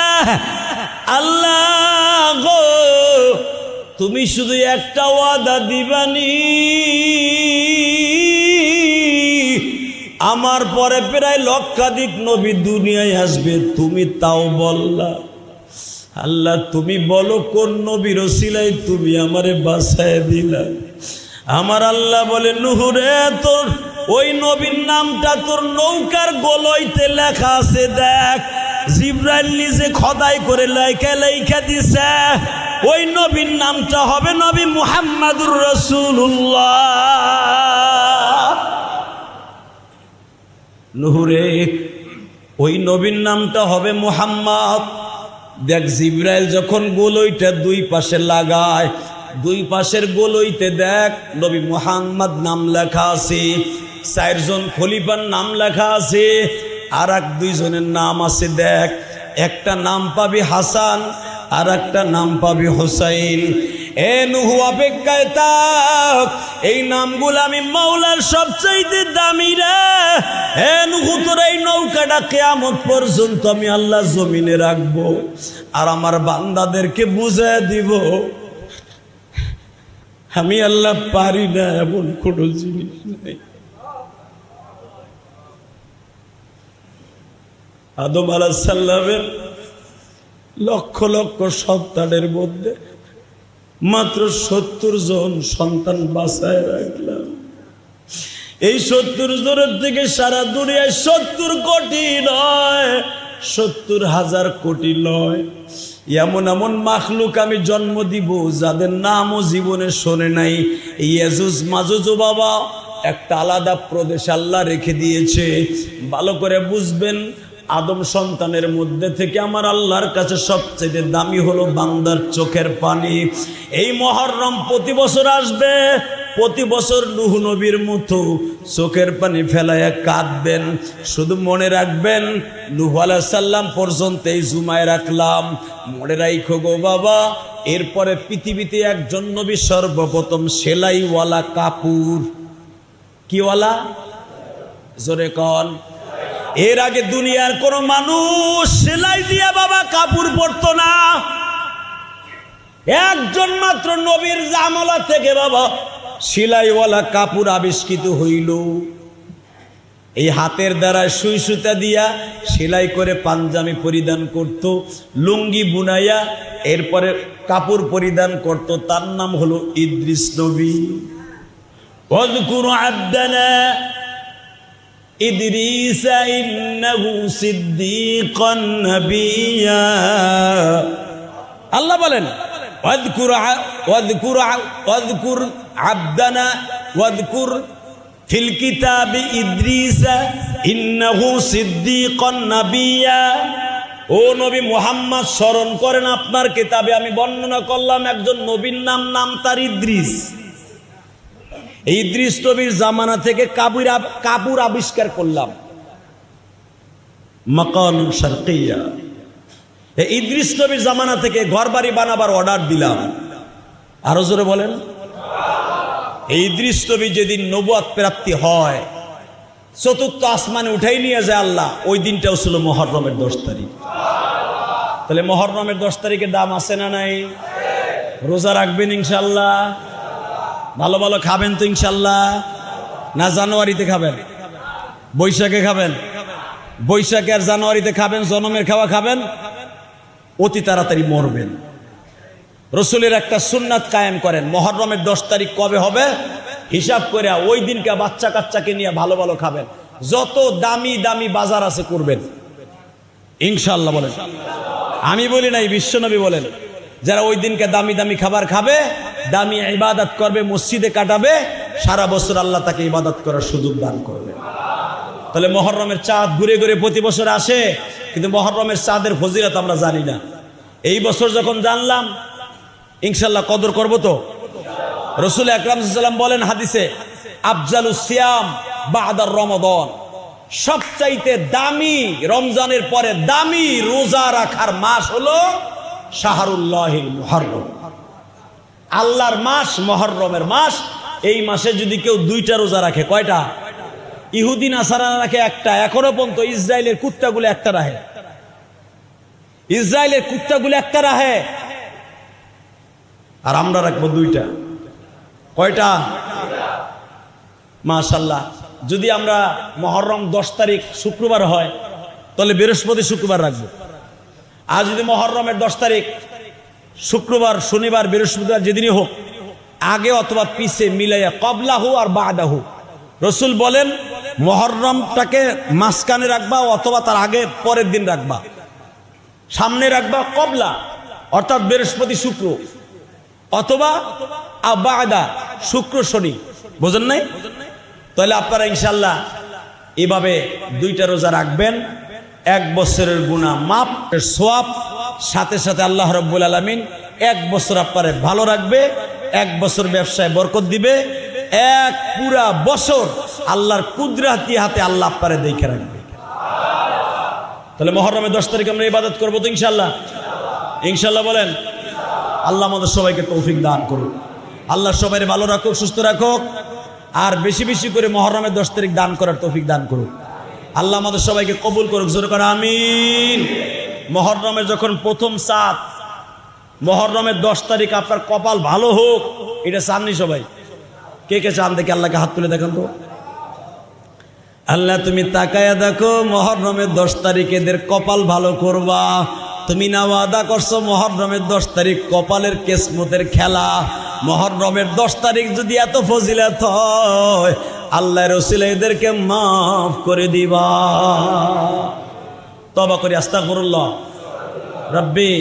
আল্লাহ গো, তুমি শুধু একটা ওয়াদা দিবানি, আমার পরে প্রায় লক্ষাধিক নবী দুনিয়ায় আসবে, তুমি তাও বললা। আল্লাহ তুমি বলো কোন নবীর ওসিলায় তুমি আমারে বাঁচায় দিলা। আমার আল্লাহ বলে, নূহ রে, তোর ওই নবীর নামটা তোর নৌকার গলইতে লেখা আছে, দেখ। জিবরাইল নিজে খোদাই করে লেখা দিছে। ওই নবীর নামটা হবে নবী মুহাম্মাদুর রাসূলুল্লাহ। নূহ রে, ওই নবীর নামটা হবে মুহাম্মদ। দেখ, জিবরাইল যখন গলইটা 2 পাশে লাগায়, 2 পাশের গলইতে দেখ নবী মুহাম্মদ নাম লেখা আছে, 4 জন খলিফার নাম লেখা আছে, আর 2 জনের নাম আছে। দেখ, একটা নাম পাবি হাসান, আর একটা নাম পাবি হোসাইন। এ নূহ অপেক্ষায় থাক, এই নামগুলো আমি মাওলার সবচাইতে দামি রে। এ নূহ, তোর এই নৌকাটা কিয়ামত পর্যন্ত আমি আল্লাহ জমিনে রাখবো, আর আমার বান্দাদেরকে বুঝায় দিব আমি আল্লাহ পারি না এমন কোন জিনিস নাই। আদম আলাইহিস সালামের লক্ষ লক্ষ সন্তানের মধ্যে মাত্র 70 জন সন্তান বাঁচায় রাখলাম। এই 70 জনের থেকে সারা দুনিয়ায় 70 কোটি নয়, 70,000 কোটি নয়, এমন এমন মাখলুক আমি জন্ম দিব যাদের নামও জীবনে শোনে নাই। ইয়াজুজ মাজুজ বাবা একটা আলাদা প্রদেশ আল্লাহ রেখে দিয়েছে। ভালো করে বুঝবেন, আদম সন্তানের মধ্যে থেকে আমার আল্লাহর কাছে সবচেয়ে দামি হলো বান্দার চোখের পানি। এই মুহররম প্রতি বছর আসবে, প্রতি বছর নূহ নবীর মতো চোখের পানি ফেলায়া কাঁদবেন। শুধু মনে রাখবেন, নূহ আলাইহিস সালাম পর্যন্ত এই জুমায় রাখলাম, মনে রাখো গো বাবা। এরপরে পৃথিবীতে একজন নবী সর্বপ্রথম সেলাইওয়ালা কাপড়, কিওয়ালা জোরে কন। এর আগে দুনিয়ার কোন মানুষ সেলাই দিয়ে বাবা কাপড় পরতো না। একজন মাত্র নবীর জামালা থেকে বাবা সেলাইওয়ালা কাপড় আবিষ্কৃত হইল। এই হাতের দ্বারা সুই সুতা দিয়া সেলাই করে পাঞ্জাবি পরিধান করত, লুঙ্গি বুনাইয়া এরপরে কাপড় পরিধান করত। তার নাম হলো ইদ্রিস নবী। ওয়াযকুর আবদানা ইদ্রিস ইন্নাহু সিদ্দীকান নাবিয়্যা। আল্লাহ বলেন ওয়াযকুর আবদানা ওয়াযকুর ফিল কিতাবি ইদ্রিস ইন্নাহু সিদ্দীকান নাবিয়্যা। ও নবী মুহাম্মদ, স্মরণ করেন আপনার কিতাবে আমি বর্ণনা করলাম একজন নবীর নাম তার ইদ্রিস। এই ইদ্রিস নবীর জামানা থেকে কাপড় আবিষ্কার করলাম, মাকান শারকিয়া। এই ইদ্রিস নবীর জামানা থেকে ঘরবাড়ি বানাবার অর্ডার দিলাম। আরো জোরে বলেন। এই ইদ্রিস নবী যেদিন নবুয়ত প্রাপ্তি হয়, চতুর্থ আসমানে উঠাই নিয়ে যায় আল্লাহ, ওই দিনটাও ছিল মুহররমের 10 তারিখ। তাহলে মুহররমের 10 তারিখের দাম আছে না নাই? রোজা রাখবেন ইনশাল্লাহ, ভালো ভালো খাবেন তো ইনশাল্লাহ। না জানুয়ারিতে খাবেন, বৈশাখে খাবেন? বৈশাখে আর জানুয়ারিতে খাবেন, জনমের খাওয়া খাবেন, অতি তাড়াতাড়ি মরবেন। রসুলের একটা সুন্নাত কায়েম করেন, মুহররমের 10 তারিখ কবে হবে হিসাব করে ওই দিনকে বাচ্চা কাচ্চাকে নিয়ে ভালো ভালো খাবেন, যত দামি দামি বাজার আছে করবেন ইনশাল্লাহ। বলেন, আমি বলি নাই, বিশ্বনবী বলেন, যারা ওই দিনকে দামি দামি খাবার খাবে, দামি ইবাদত করবে, মসজিদে কাটাবে, সারা বছর আল্লাহ তাকে ইবাদত করার সুযোগ দান করবে। তাহলে মুহররমের চাঁদ ঘুরে ঘুরে প্রতি বছর আসে, কিন্তু মুহররমের চাঁদের ফজিলত আমরা জানি না। এই বছর যখন জানলাম ইনশাল্লাহ কদর করব তো। রাসূল আকরাম সাল্লাল্লাহু আলাইহি ওয়াসাল্লাম বলেন হাদিসে, আফজালুস সিয়াম বা'দার রমাদান, সবচাইতে দামি, রমজানের পরে দামি রোজা রাখার মাস হলো শাহরুল্লাহিল মুহররম, আল্লাহর মাস, মুহররমের মাস। এই মাসে যদি কেউ 2টা রোজা রাখে, কয়টা? ইহুদি নাসারারা রাখে একটা, এখনো পর্যন্ত ইসরায়েলের কুত্তাগুলো একটা রাখে, ইসরায়েলের কুত্তাগুলো একটা রাখে, আর আমরা রাখবো 2টা। কয়টা? মাশাআল্লাহ। যদি আমরা মুহররম 10 তারিখ শুক্রবার হয়, তাহলে বৃহস্পতি শুক্রবার রাখবো। আর যদি মুহররমের 10 তারিখ শুক্রবার, শনিবার, বৃহস্পতিবার যেদিনই হোক, আগে অথবা পিছে মিলাইয়া, কবলাহু আর বাদাহু। রসুল বলেন মুহররমটাকে মাঝখানে রাখবা অথবা তার আগে পরের দিন রাখবা, সামনে রাখবা কবলা অর্থাৎ বৃহস্পতি শুক্র, অথবা বাদা শুক্র শনি। বোঝেন নাই? তাহলে আপনারা ইনশাল্লাহ এভাবে 2টা রোজা রাখবেন, 1 বছরের গুনাহ মাপ, সওয়াব, সাথে সাথে আল্লাহ রাব্বুল আলামিন 1 বছর আপনারে ভালো রাখবে, 1 বছর ব্যবসায় বরকত দিবে, 1 পুরা বছর আল্লাহর কুদরতি হাতে আল্লাহ আপনারে দেখে রাখবে। তাহলে মুহররমের 10 তারিখ আমরা ইবাদত করবো তো ইনশাল্লাহ? ইনশাল্লাহ বলেন। আল্লাহ আমাদের সবাইকে তৌফিক দান করুন, আল্লাহ সবাইকে ভালো রাখুক, সুস্থ রাখুক, আর বেশি বেশি করে মুহররমের 10 তারিখ দান করার তৌফিক দান করুক। আল্লাহ আমাদের সবাইকে কবুল করুক, জোরে করে আমিন। মুহররমের যখন প্রথম চাঁদ, মুহররমের 10 তারিখ আপনার কপাল ভালো হোক, এটা চাননি সবাই? কে কে চান দেখে আল্লাহকে হাত তুলে দেখান তো। আল্লাহ তুমি তাকায়া দেখো, মুহররমের 10 তারিখ এদের কপাল ভালো করবা, তুমি না ওয়াদা করছো মুহররমের 10 তারিখ কপালের কিসমতের খেলা, মুহররমের 10 তারিখ যদি এত ফজিলত হয় আল্লাহর রাসূল এদেরকে মাফ করে দিবা। তওবা করি আস্তাগফিরুল্লাহ রব্বি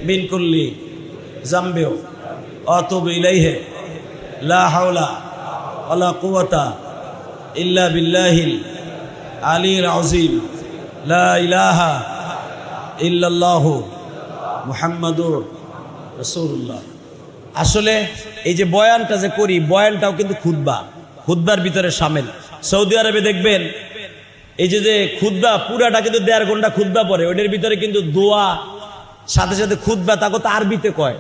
মিন কুল্লি যামবি ওয়া আতুবু ইলাইহি লা হাওলা ওয়ালা কুওয়াতা ইল্লা বিল্লাহিল আলিয়্যিল আযীম লা ইলাহা ইল্লাল্লাহু মুহাম্মাদুর রাসূলুল্লাহ। আসলে এই যে বয়ানটা যে করি, বয়ানটাও কিন্তু খুতবার ভিতরে শামিল। সৌদি আরবে দেখবেন এই যে খুতবা পুরাটা কিন্তু 1.5 ঘন্টা খুতবা পড়ে, ওইটার ভিতরে কিন্তু দোয়া সাথে সাথে খুতবা, তাকে তো আরবিতে কয়,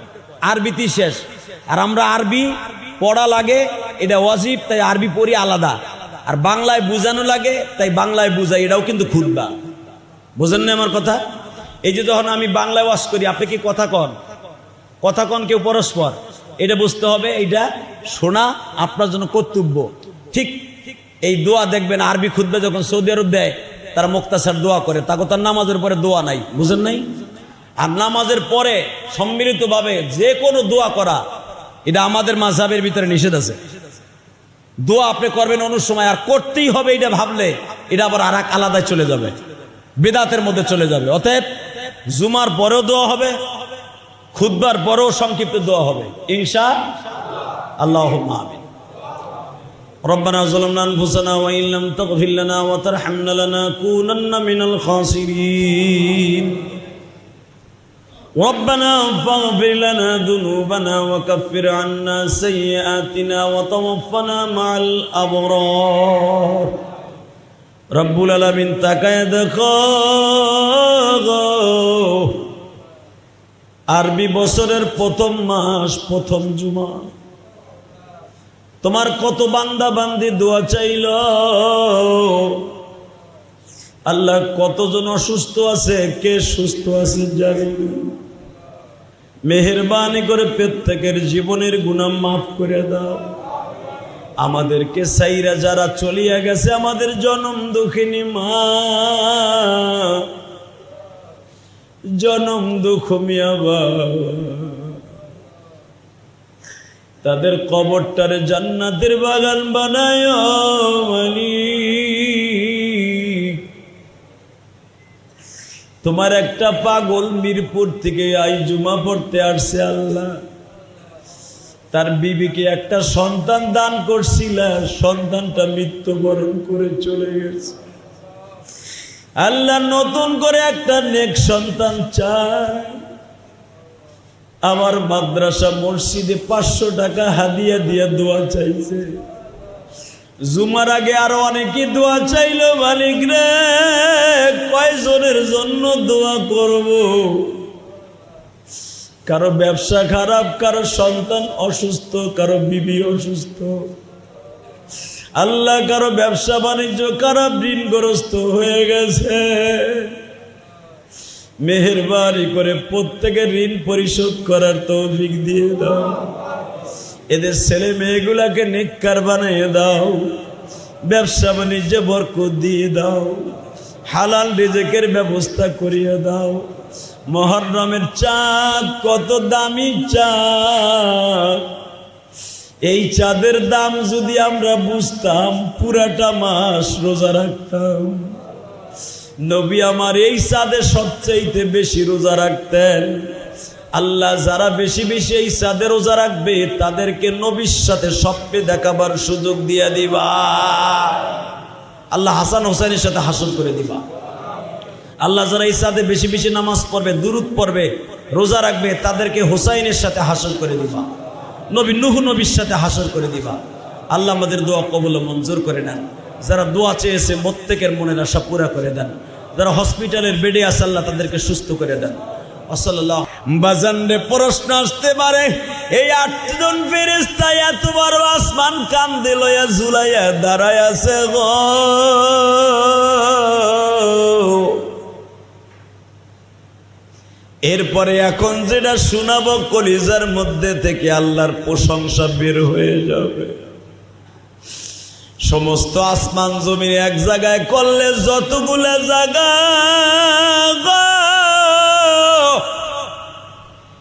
আরবিতেই শেষ। আর আমরা আরবি পড়া লাগে, এটা ওয়াজিব, তাই আরবি পড়ি আলাদা, আর বাংলায় বুঝানো লাগে তাই বাংলায় বুঝাই, এটাও কিন্তু খুতবা। বোঝেন না আমার কথা? এই যে যখন আমি বাংলায় ওয়াজ করি, আপনি কি কথা কন কেউ পরস্পর, এটা বুঝতে হবে, এইটা শোনা আপনার জন্য কর্তব্য। ঠিক এই দোয়া দেখবেন আরবি খুতবা যখন সৌদি আরব দেয়, তারা মুক্তাসার দোয়া করে, তাকে তার নামাজের পরে দোয়া নাই, বুঝেন নাই? আর নামাজের পরে সম্মিলিতভাবে যে কোনো দোয়া করা, এটা আমাদের মাযহাবের ভিতরে নিষেধ আছে। দোয়া আপনি করবেন অনুর সময়, আর করতেই হবে এটা ভাবলে এটা আবার আর এক আলাদায় চলে যাবে, বিদআতের মধ্যে চলে যাবে। অতএব জুমার পরেও দোয়া হবে, খুতবার পরেও সংক্ষিপ্ত দোয়া হবে ইনশাআল্লাহ। আল্লাহুম্মা আমিন। ربنا ظلمنا أنفسنا وإن لم تغفر لنا وترحمنا لنكونن من الخاسرين ربنا فاغفر لنا ذنوبنا وكفر عنا سيئاتنا وتوفنا مع الأبرار رب العالمين তাকায় দেখো আরবি বছরের প্রথম মাস, প্রথম জুমা, তোমার কত বান্দা বান্দি দোয়া চাইল। আল্লাহ কতজন অসুস্থ আছে, কে সুস্থ আছে জানি, মেহেরবানি করে প্রত্যেকের জীবনের গুনাহ মাফ করে দাও। আমাদেরকে সাইরা যারা চলিয়া গেছে, আমাদের জনম দুঃখিনী মা, জনম দুঃখ মিয়া বাবা, তাদের কবরটারে জান্নাতের বাগান বানায় মালিক। তোমার একটা পাগল মিরপুর থেকে আই জুমা পড়তে আসছে, আল্লাহ তার বিবিকে একটা সন্তান দান করছিল, সন্তানটা মৃত্যুবরণ করে চলে গেছে। আল্লাহ নতুন করে একটা নেক সন্তান চায়। আমার মাদ্রাসা মসজিদে 500 টাকা হাদিয়া দিয়ে দোয়া চাইছে। জুমার আগে আরো অনেকেই দোয়া চাইলো, মালিক রে কয়জনের জন্য দোয়া করব? কারো ব্যবসা খারাপ, কারো সন্তান অসুস্থ, কারো বিবি অসুস্থ, আল্লাহ কারো ব্যবসা বাণিজ্য খারাপ, ঋণগ্রস্ত হয়ে গেছে। মেহেরবানি করে প্রত্যেকের ঋণ পরিশোধ করার তৌফিক দিয়ে দাও। এদের ছেলে মেয়েগুলাকে নেককার বানিয়ে দাও, ব্যবসা বাণিজ্যে বরকত দিয়ে দাও, হালাল রিজেকের ব্যবস্থা করিয়ে দাও। মুহররমের চাঁদ কত দামি চাঁদ, এই চাঁদের দাম যদি আমরা বুঝতাম পুরাটা মাস রোজা রাখতাম। নবী আমার এই চাঁদে সবচাইতে বেশি রোজা রাখতেন। আল্লাহ যারা বেশি বেশি এই চাঁদে রোজা রাখবে তাদেরকে নবীর সাথে স্বপ্নে দেখাবার সুযোগ দিয়ে দিবা। আল্লাহ হাসান হোসেনের সাথে হাসর করে দিবা। আল্লাহ যারা এই চাঁদে বেশি বেশি নামাজ পড়বে, দুরূদ পড়বে, রোজা রাখবে, তাদেরকে হোসাইনের সাথে হাসর করে দিবা, নবী নূহ নবীর সাথে হাসর করে দিবা। আল্লাহ আমাদের দোয়া কবুল ও মঞ্জুর করে নেন। যারা দোয়া চেয়েছে প্রত্যেকের মনের আশা পুরা করে দেন। যারা হসপিটালের বেডে আছে আল্লাহ তাদেরকে সুস্থ করে দেন। বাজানরে প্রশ্ন আসতে পারে, এই 8 জন ফেরেশতা এত বড় আসমান কান্দে লইয়া ঝুলাইয়া দাঁড়ায় আছে গো, এরপরে এখন যেটা শোনাবো কলিজার মধ্যে থেকে আল্লাহর প্রশংসা বের হয়ে যাবে। সমস্ত আসমান জমিন এক জায়গায় করলে যতগুলো জায়গা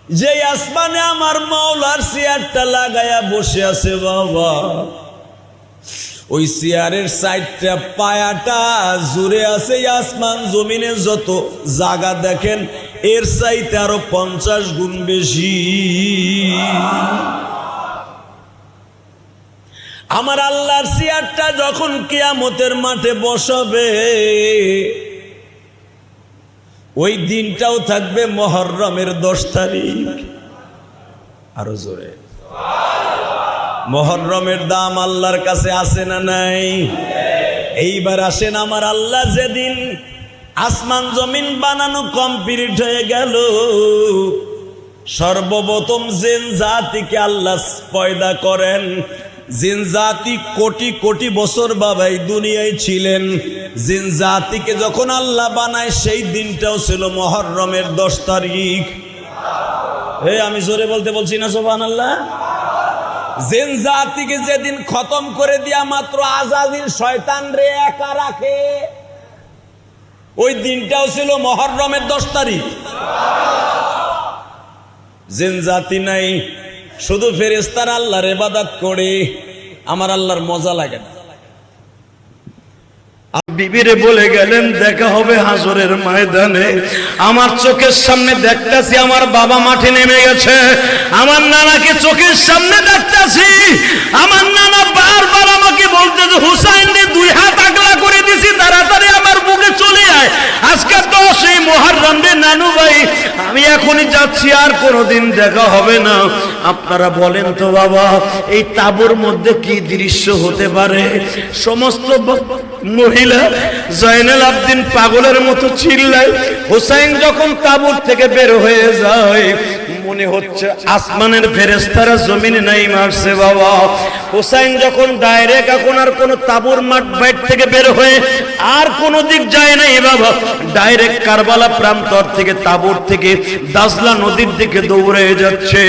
যে আসমানে আমার মাওলার চেয়ারটা লাগায়া বসে আছে বাবা, ওই চেয়ারের সাইডটা পায়াটা জুড়ে আছে আসমান জমিনে যত জায়গা দেখেন এর চাইতে আরো 50 গুণ বেশি। আমার আল্লাহর চেয়ারটা যখন কিয়ামতের মাঠে বসাবে, ওই দিনটাও থাকবে মুহররমের 10 তারিখ। আরো জোরে, মুহররমের দাম আল্লাহর কাছে আছে না নাই? এইবার আসেন, আমার আল্লাহ যেদিন আসমান জমিন বানানো কমপ্লিট হয়ে গেল, সর্বপ্রথম জিন জাতিকে আল্লাহ পয়দা করেন। জিন জাতি কোটি কোটি বছর বাবাই দুনিয়ায় ছিলেন। জিন জাতিকে যখন আল্লাহ বানায় সেই দিনটাও ছিল মুহররমের 10 তারিখ। আমি জোরে বলতে বলছি না সুবহানাল্লাহ? জিন জাতিকে যেদিন খতম করে দিয়া মাত্র আজাজিল শয়তান রে একা রাখে, ওই দিনটাও ছিল মুহররমের 10 তারিখ। জিন জাতি নাই, শুধু ফেরেশতারা আল্লাহর ইবাদত করে। আমার আল্লাহর মজা লাগে না। বিবিরে বলে গেলেন দেখা হবে হাসরের ময়দানে। আমার চোখের সামনে দেখতাছি আমার বাবা মাঠে নেমে গেছে, আমার নানাকে চোখের সামনে দেখতাছি। আমার নানা বারবার আমাকে বলতেছে, হুসাইন রে 2 হাত আগলা করে দিছি, তাড়াতাড়ি আমার বুকে চলে আয়, আজকে 10 মুহররম রে নানু ভাই, আমি এখনই যাচ্ছি, আর কোনোদিন দেখা হবে না। আপনারা বলেন তো বাবা, এই তাঁবুর মধ্যে কি দৃশ্য হতে পারে? সমস্ত মহিলা জয়নাল আবদিন পাগলের মতো চিল্লায়। হুসাইন যখন তাঁবুর থেকে বের হয়ে যায়, মনে হচ্ছে আসমানের ফেরেশতারা জমিনে নাই মারছে বাবা। হুসাইন যখন ডাইরেক্ট এখন আর কোন তাঁবুর মাঠ বাইট থেকে বের হয়ে আর কোন দিক যায় নাই বাবা, ডাইরেক্ট কারবালা প্রান্তর থেকে তাঁবুর থেকে দাজলা নদীর দিকে দৌড়ে যাচ্ছে।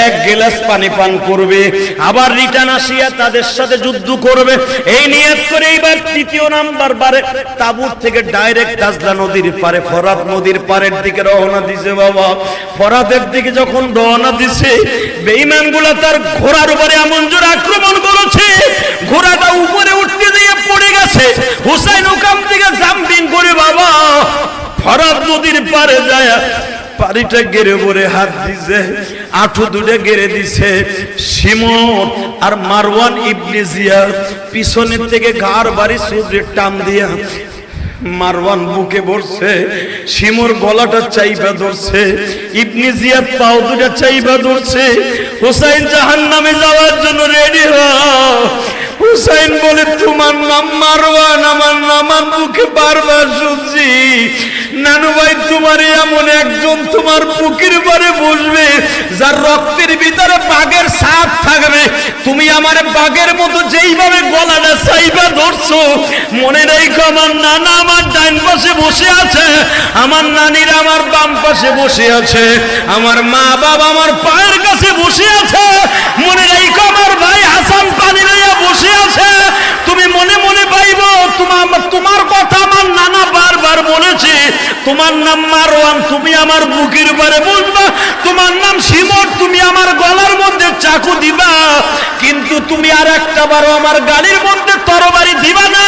1 গ্লাস পানি পান করবে, আবার রিটার্ন আসিয়া তাদের সাথে যুদ্ধ করবে, এই নিয়ত করে এইবার 3য় নাম্বার বারে তাঁবুর থেকে ডাইরেক্ট দাজলা নদীর পারে, ফরাত নদীর পারের দিকে রওনা দিছে বাবা। ফরাতের দিকে যখন রওনা দিছে, বেঈমানগুলা তার ঘোড়ার উপরে এমন জোর আক্রমণ করেছে, ঘোড়াটা উপরে উঠতে দিয়ে পড়ে গেছে। হুসাইন ওখান থেকে জাম্পিং করে বাবা ফরাত নদীর পারে যায়, পানিটা গেড়ে পরে হাত দিছে, আঁঠু দুটো গেড়ে দিছে। শিমর আর মারওয়ান ইবনে জিয়াদ পিছনের থেকে ঘাড় বাড়ি সূর্যের টান দিয়া মারওয়ান বুকে বসছে, শিমর গলাটা চাইবা ধরছে, ইবনে জিয়াদ পাও দুটা চাইবা ধরছে। হুসাইন জাহান্নামে যাওয়ার জন্য রেডি হও। হুসাইন বলে, তোমার নাম মারওয়ান, আমার নাম বুকে বারবার শুনছি। নানু ভাই, তোমার এমন একজন তোমার বুকের পরে বসবে যার রক্তের ভিতরে বাঘের ছাপ থাকবে, তুমি আমার বাঘের মতো যেইভাবে গলাটা চাইবা ধরছো, মনে রেখো আমার নানা আমার ডান পাশে বসে আছে, আমার নানিরা আমার বাম পাশে বসে আছে, আমার মা বাবা আমার পায়ের কাছে বসে আছে, মনে রেখো আমার ভাই হাসান পানি লইয়া বসে আছে। তুমি মনে মনে পাইব তোমার কথা আমার নানা বারবার বলেছে, তোমার নাম মারওয়ান, তুমি আমার বুকের উপরে বসবা, তোমার নাম শিমর, তুমি আমার গলার মধ্যে চাকু দিবা, কিন্তু তুমি আর একটা বারও আমার গাড়ির মধ্যে তরবারি দিবা না।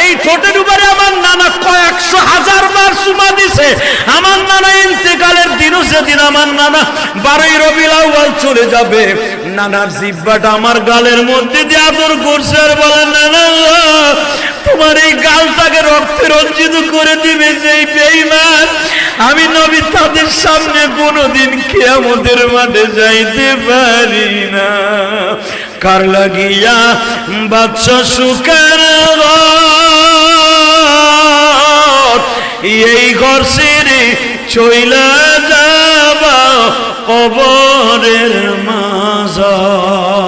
এই ঠোঁটের উপরে আমার নানা কয়েকশো হাজার বার চুমা দিছে। আমার নানা ইন্তেকালের দিনও সেদিন আমার নানা 12 রবিউল আউয়াল চলে যাবে, নানার জিহ্বাটা আমার গালের মধ্যে দিয়ে আদর করছে আর বলে, নানা তোমার এই গালটাকে রক্তে রঞ্জিত করে দিবে যেই বেঈমান, আমি নবী তাদের সামনে কোনোদিন কিয়ামতের মাঠে যাইতে পারি না। কার লাগিয়া বাদশা সুখের এই ঘর ছেড়ে চইলা যাবা কবরের মাঝার।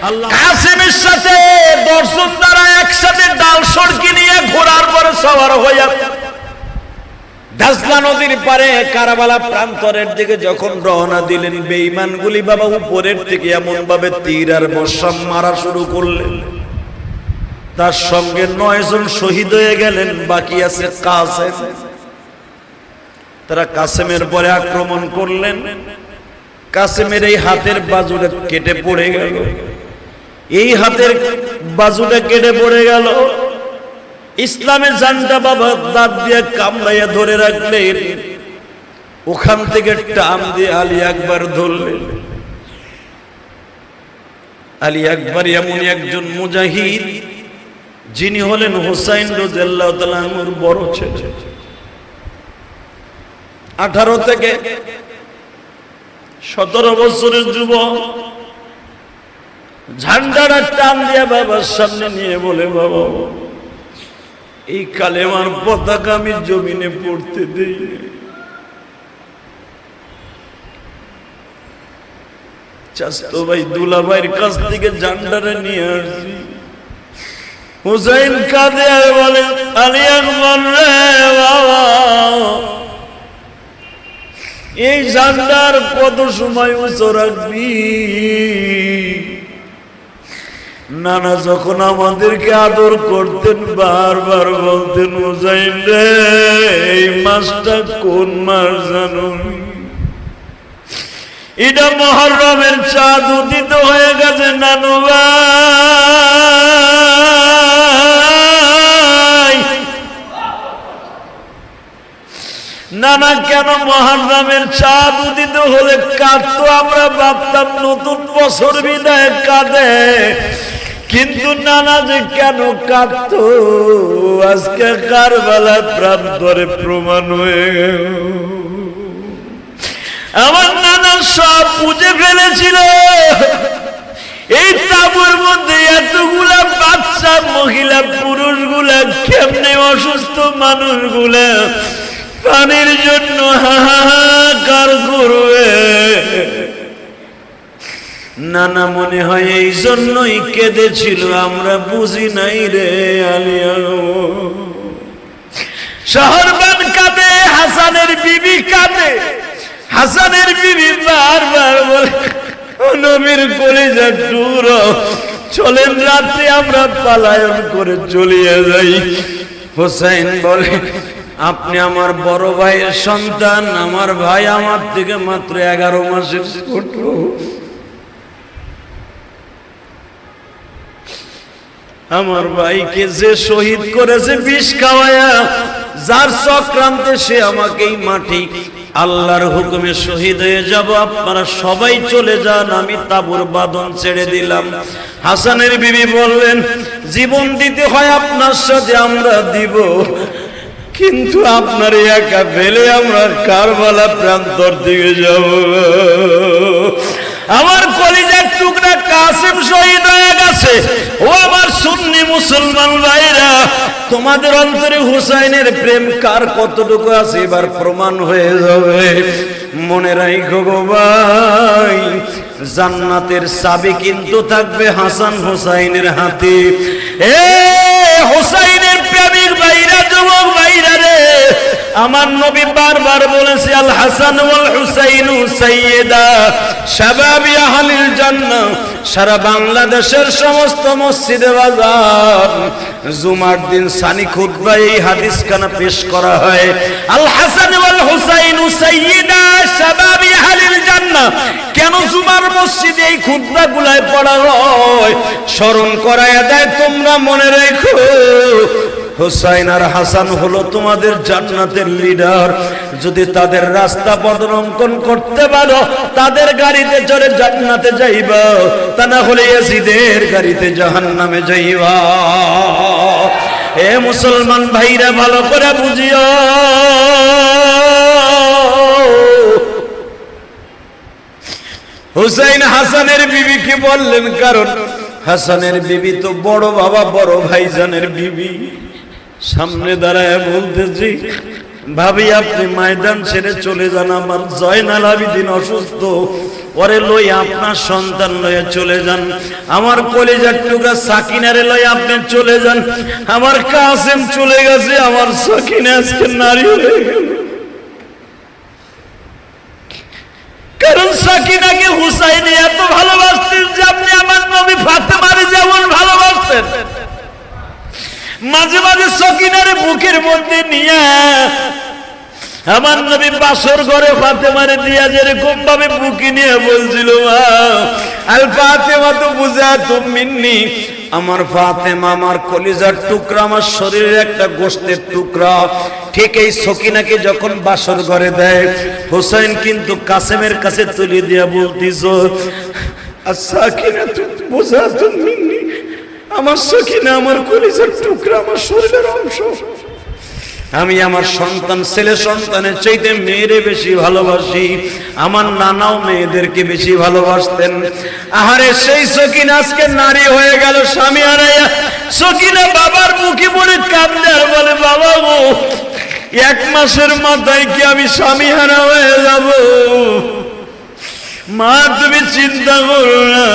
আল্লাহ কাসেমের সাথে 10 জন দ্বারা একসাথে ডাল সড়কি নিয়ে ঘোড়ার পরে সওয়ার হইয়া দাজলা নদীর পারে কারবালা প্রান্তরের দিকে যখন রওনা দিলেন, বেঈমানগুলি বাবা উপরের থেকে এমন ভাবে তীর আর বর্ষা মারা শুরু করলেন, তার সঙ্গে 9 জন শহীদ হয়ে গেলেন, বাকি আছে কাসেম। তারা কাসেমের পরে আক্রমণ করলেন। কাসেমের এই হাতের বাজুটা কেটে পড়ে গেল, এই হাতের বাজুটা কেটে পড়ে গেল। ইসলামের জানটা বাবা দাঁত দিয়ে কামড়াইয়া ধরে রাখলেন, ওখান থেকে টান দিয়ে আলী আকবর ধরলেন। আলী আকবর এমন একজন মুজাহিদ যিনি হলেন হুসাইন রাদিয়াল্লাহু তাআলা আনহুর বড় ছেলে। 18 থেকে 17 বছরের যুবক, ঝান্ডাটা টান দিয়ে বাবার সামনে নিয়ে বলে, বাবা এই কালেমার পতাকা আমি জমিনে পড়তে দেই। চাচতো ভাই দুলাভাইয়ের কাছ থেকে ঝান্ডাটা নিয়ে আসছি। হুসাইন কাঁদে আর বলে, আলী আকবর রে বাবা, এই ঝান্ডার কত সময় উঁচু রাখবি? নানা যখন আমাদেরকে আদর করতেন বারবার বলতেন, হুসাইন রে এই মাসটা কোন মাস জানো? এটা মুহররমের চাঁদ উদিত হয়ে গেছে নানু ভাই। নানা কেন মুহররমের চাঁদ উদিত হলে কাঁদতো? আমরা ভাবতাম নতুন বছর বিদায় কাঁদে, কিন্তু নানা যে কেন কাঁদতো আজকে কারবালার প্রান্তরে প্রমাণ হয়ে গেল। আমার নানা সব বুঝে ফেলেছিল। এই তাঁবুর মধ্যে এতগুলা বাচ্চা, মহিলা, পুরুষগুলা কেমনে অসুস্থ মানুষগুলা পানির জন্য হাহাকার করবে। নানা মনে হয় এই জন্যই কেঁদেছিল, আমরা বুঝি নাই রে আলিয়া। শহরবান কাঁদে, হাসানের বিবি কাঁদে। হাসানের বিবি বারবার বলে, নবীর কলিজা টুকরো, চলেন রাতে আমরা পলায়ন করে চলিয়ে যাই। হুসাইন বলে, আপনি আমার বড় ভাইয়ের সন্তান, আমার ভাই আমার থেকে মাত্র 11 মাসের ছোট। আমার ভাইকে যে শহীদ করেছে বিষ খাওয়ায়া, যার চক্রান্তে সে আমাকে এই মাটি আল্লাহর হুকুমে শহীদ হয়ে যাব। আপনারা সবাই চলে যান, আমি তাঁবুর বাঁধন ছেড়ে দিলাম। হাসানের বিবি বললেন, জীবন দিতে হয় আপনার সাথে আমরা দিব, কিন্তু আপনার একা ফেলে আমরা কারবালা প্রান্তর দিকে যাব। আমার কলিজার টুকরা কাসেম শহীদ হয়ে গেছে। ও আমার সুন্নি মুসলমান ভাইরা, তোমাদের অন্তরে হুসাইনের প্রেম কার কতটুকু আছে এবার প্রমাণ হয়ে যাবে। মনে রাখো গো ভাই, জান্নাতের চাবি কিন্তু থাকবে হাসান হুসাইনের হাতে। এ হুসাইনের প্রেমিক ভাইরা, যুবক ভাইরা রে, আমার নবী বারবার বলেছে, আল হাসান ওয়াল হুসাইনু সাইয়্যিদা শাবাবি আহলিল জান্নাহ। সারা বাংলাদেশের সমস্ত মসজিদে বাজার জুমার দিন সানি খুতবায় এই হাদিস খানা পেশ করা হয়, আল হাসান ওয়াল হুসাইনু সাইয়্যিদা শাবাবি আহলিল জান্নাহ। কেন জুমার মসজিদে এই খুতবাগুলায় পড়া হয়? স্মরণ করায়া দেয়, তোমরা মনে রেখো হুসাইন আর হাসান হলো তোমাদের জান্নাতের লিডার। যদি তাদের রাস্তা পদলঙ্ঘন করতে পারো, তাদের গাড়িতে চড়ে জান্নাতে যাইবা, তা না হলে ইয়াজিদের গাড়িতে জাহান্নামে যাইবা। এ মুসলমান ভাইরা ভালো করে বুঝিও, হুসাইন হাসানের বিবিকে বললেন, কারণ হাসানের বিবি তো বড় বাবা বড় ভাইজানের বিবি। সামনে দাঁড়ায় বলতেছি, ভাবি আপনি ময়দান ছেড়ে চলে যান, আমার জয়নাল আবিদিন অসুস্থ, ওরে লই আপনার সন্তান লয়ে চলে যান। আমার কলিজার টুকরা সাকিনারে লয়ে আপনি চলে যান। আমার কাসেম চলে গেছে, আমার সাকিনা আজকে নারী হয়ে গেল। কারণ সাকিনাকে হুসাইন এত ভালোবাসতেন যে আপনি আমার নবী ফাতেমারে যেমন ভালোবাসতেন। মাঝে মাঝে সাকিনারে বুকের মধ্যে নিয়ে আমার নবী বাসর ঘরে ফাতেমারে দিয়া যেরকম ভাবে বুকে নিয়ে বলছিল, মা আল ফাতেমা তো বুজাতুম মিন্নি, আমার ফাতেমা আমার কলিজার টুকরা, আমার শরীরের একটা গোশতের টুকরা। ঠিক এই সকিনাকে যখন বাসর ঘরে দেয়, হোসেন কিন্তু কাসেমের কাছে তুলে দিয়া বলতিস, আস-সাকিনাতু বুজাতুম মিন্নি, আমার সকিনা আমার কলিজার টুকরা, আমার শরীরের অংশ। আমি আমার সন্তান, ছেলে সন্তানের চাইতে মেয়েরে বেশি ভালোবাসি। আমার নানাও মেয়েদেরকে বেশি ভালোবাসতেন। আহারে সেই সকিনা আজকে নারী হয়ে গেল, স্বামী হারাইয়া। সকিনা বাবার মুখে পড়ে কাঁদে আর বলে, বাবা গো, 1 মাসের মাথায় কি আমি স্বামী হারা হয়ে যাব? মা তুমি চিন্তা করো না,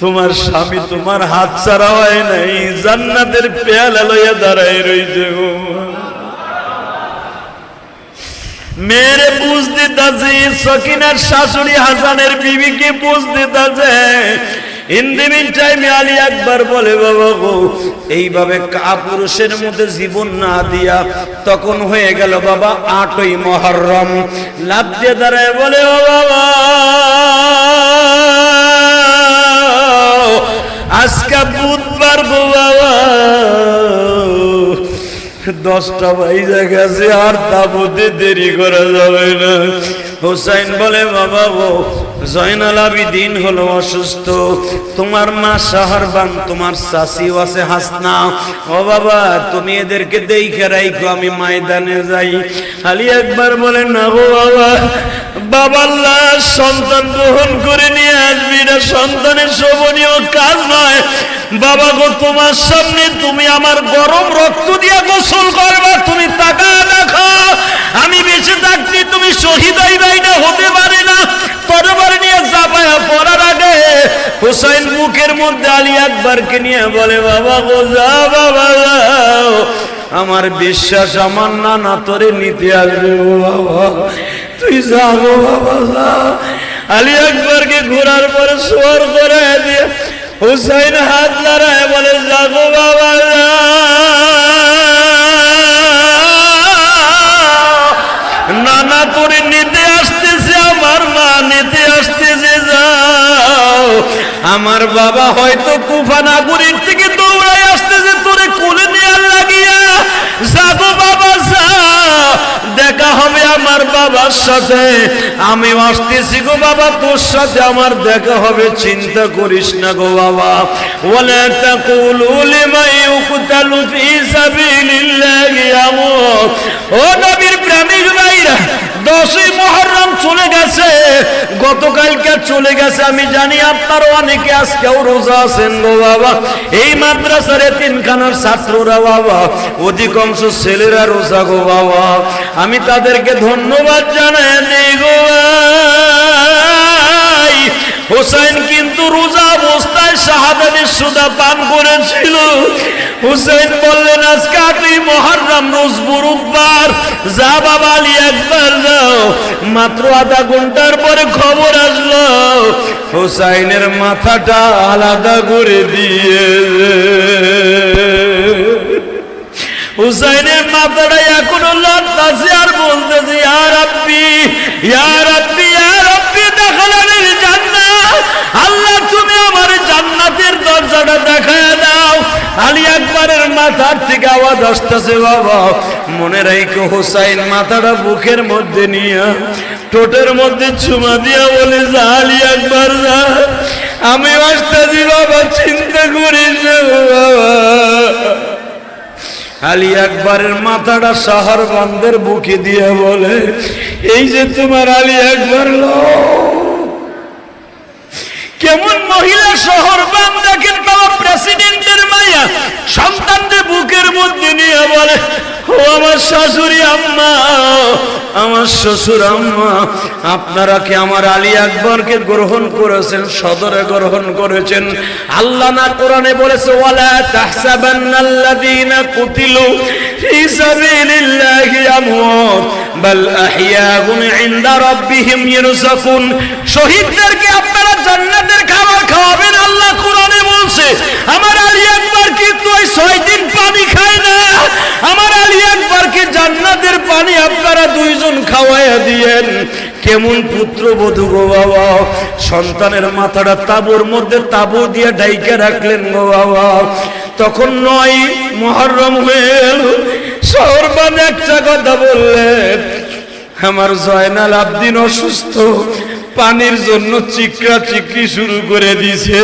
তোমার স্বামী তোমার হাত ছাড়া হয় নাই, জান্নাতের পেয়ালা লইয়া দাঁড়ায় রইছে গো। মেয়েরে বুঝ দিতাছে, সকিনার শাশুড়ি হাসানের বিবিকে বুঝ দিতাছে। ইন দি মিন টাইমে আলী আকবর বলে, বাবা গো, এইভাবে কাপুরুষের মধ্যে জীবন না দিয়া তখন হয়ে গেল বাবা 8ই মুহররম। লাভ দিয়ে দাঁড়ায় বলে, ও বাবা, আজকে বুধবার গো বাবা, 10টা বাজে গেছে, আর তাবুতে দেরি করা যাবে না। হোসেন বলে, বাবা গো, জয়নাল আবিদিন হলো অসুস্থ, তোমার মা শাহরবান, তোমার চাচিও আছে হাসনা, ও বাবা তুমি এদেরকে দেখে রাখো, আমি ময়দানে যাই। আলী একবার বলে, না গো বাবা, বাবার লাশ সন্তান গ্রহণ করে নিয়ে আসবি, এটা সন্তানের শোভনীয় কাজ নয়। বাবা গো, তোমার সামনে তুমি আমার গরম রক্ত দিয়া গোসল করবা, তুমি তাকায় দেখো, আমি বেঁচে থাকতে তুমি শহীদ হইবাই না, হতে পারে না। তরবারি নিয়ে চাপায়া পড়ার আগে হোসেন মুখের মধ্যে আলী আকবরকে নিয়ে বলে, বাবা গো, যা বাবা যাও, আমার বিশ্বাস আমার নানা তোরে নিতে আসবে। ও বাবা, তুই যা গো বাবা যা। আলী আকবরকে ঘোরার পরে সোয়ার করে দিয়ে হুসাইন হাত লড়ায় বলে, যা গো বাবা যা, নানা তোরে নিতে আসতেছে, আমার মা নিতে আসতেছে, যাও। আমার বাবা হয়তো কুফা নাগরিক থেকে দৌড়াই আসতেছে তোরে কোলে নেওয়ার লাগিয়া, যা গো বাবা যা, দেখা হবে আমার বাবার সাথে, আমি আসতেছি গো বাবা, তোর সাথে আমার দেখা হবে, চিন্তা করিস না গো বাবা। ওয়ালা তাকুলু লিমান ইউকতালু ফি সাবিলিল্লাহি আমুত। ও নবীর প্রেমিক ভাইরা, 10ই মুহররম চলে গেছে, গতকালকে চলে গেছে, আমি জানি আপনারা অনেকে আজকেও রোজা আছেন গো বাবা। এই মাদ্রাসার তিনখানার ছাত্ররা বাবা, অধিকাংশ ছেলেরা রোজা গো বাবা, আমি তাদেরকে ধন্যবাদ জানাই নেই গো ভাই। হোসেন কিন্তু রোজা অবস্থায় শাহাদাতের সুদা পান করেছিল। হুসেন বললেন, আজকে 8ই মুহররম, রোজ বুধবার, যা বাবা আলী একবার যাও। মাত্র আধা ঘন্টার পরে খবর আসলো, হুসাইনের মাথাটা আলাদা করে দিয়ে, হুসাইনের মাথাটা এখনো লড়তাছে আর বলতেছে, ইয়া রাব্বি ইয়া রাব্বি ইয়া রাব্বি দাখালানিল জান্নাহ, আল্লাহ তুমি আমার জান্নাতের দরজাটা দেখায় দাও। আলী আকবরের মাথার থেকে আওয়াজ আসতেছে, বাবা মনে রাখো, হুসাইন মাথাটা বুকের মধ্যে নিয়ে ঠোঁটের মধ্যে চুমা দিয়া বলে, যা আলী আকবর যা, আমি আসতেছি বাবা, চিন্তা করিস না বাবা। আলী আকবরের মাথাটা শাহরবানদের বুকে দিয়ে বলে, এই যে তোমার আলী আকবর, কেমন মহিলা শহরবান দেখেন বাবা, প্রেসিডেন্টের মাইয়া সন্তানদের বুকের মধ্যে নিয়ে বলে, ও আমার শাশুড়ি আম্মা, আমার শ্বশুর আম্মা, আপনারা কি আমার আলী আকবরকে গ্রহণ করেছেন, সদরে গ্রহণ করেছেন? আল্লাহ না কোরআনে বলেছে, ওয়ালা তাহসাবান্নাল্লাযীনা কুতিলু ফি সাবিলিল্লাহি আমওয়াত বাল আহইয়াউন ইনদা রাব্বিহিম ইরযাকুন। শহীদদেরকে আপনারা জান্নাতের খাবার খাওয়াবেন, আল্লাহ কোরআনে বলছে। আমার আলী আকবর কিন্তু ওই 6 দিন পানি খায় না, আমার আলী আকবরকে জান্নাতের দুইজন খাওয়াইয়া দিয়েন। কেমন পুত্রবধূ গো বাবা, সন্তানের মাথাটা তাবুর মধ্যে তাবু দিয়ে ঢাইকে রাখলেন গো বাবা। তখন 9 মুহররম হয়ে গেল। শহরবান একটা কথা বললেন, আমার জয়নাল আবদিন অসুস্থ, পানির জন্য চিকরা চিকরি শুরু করে দিছে।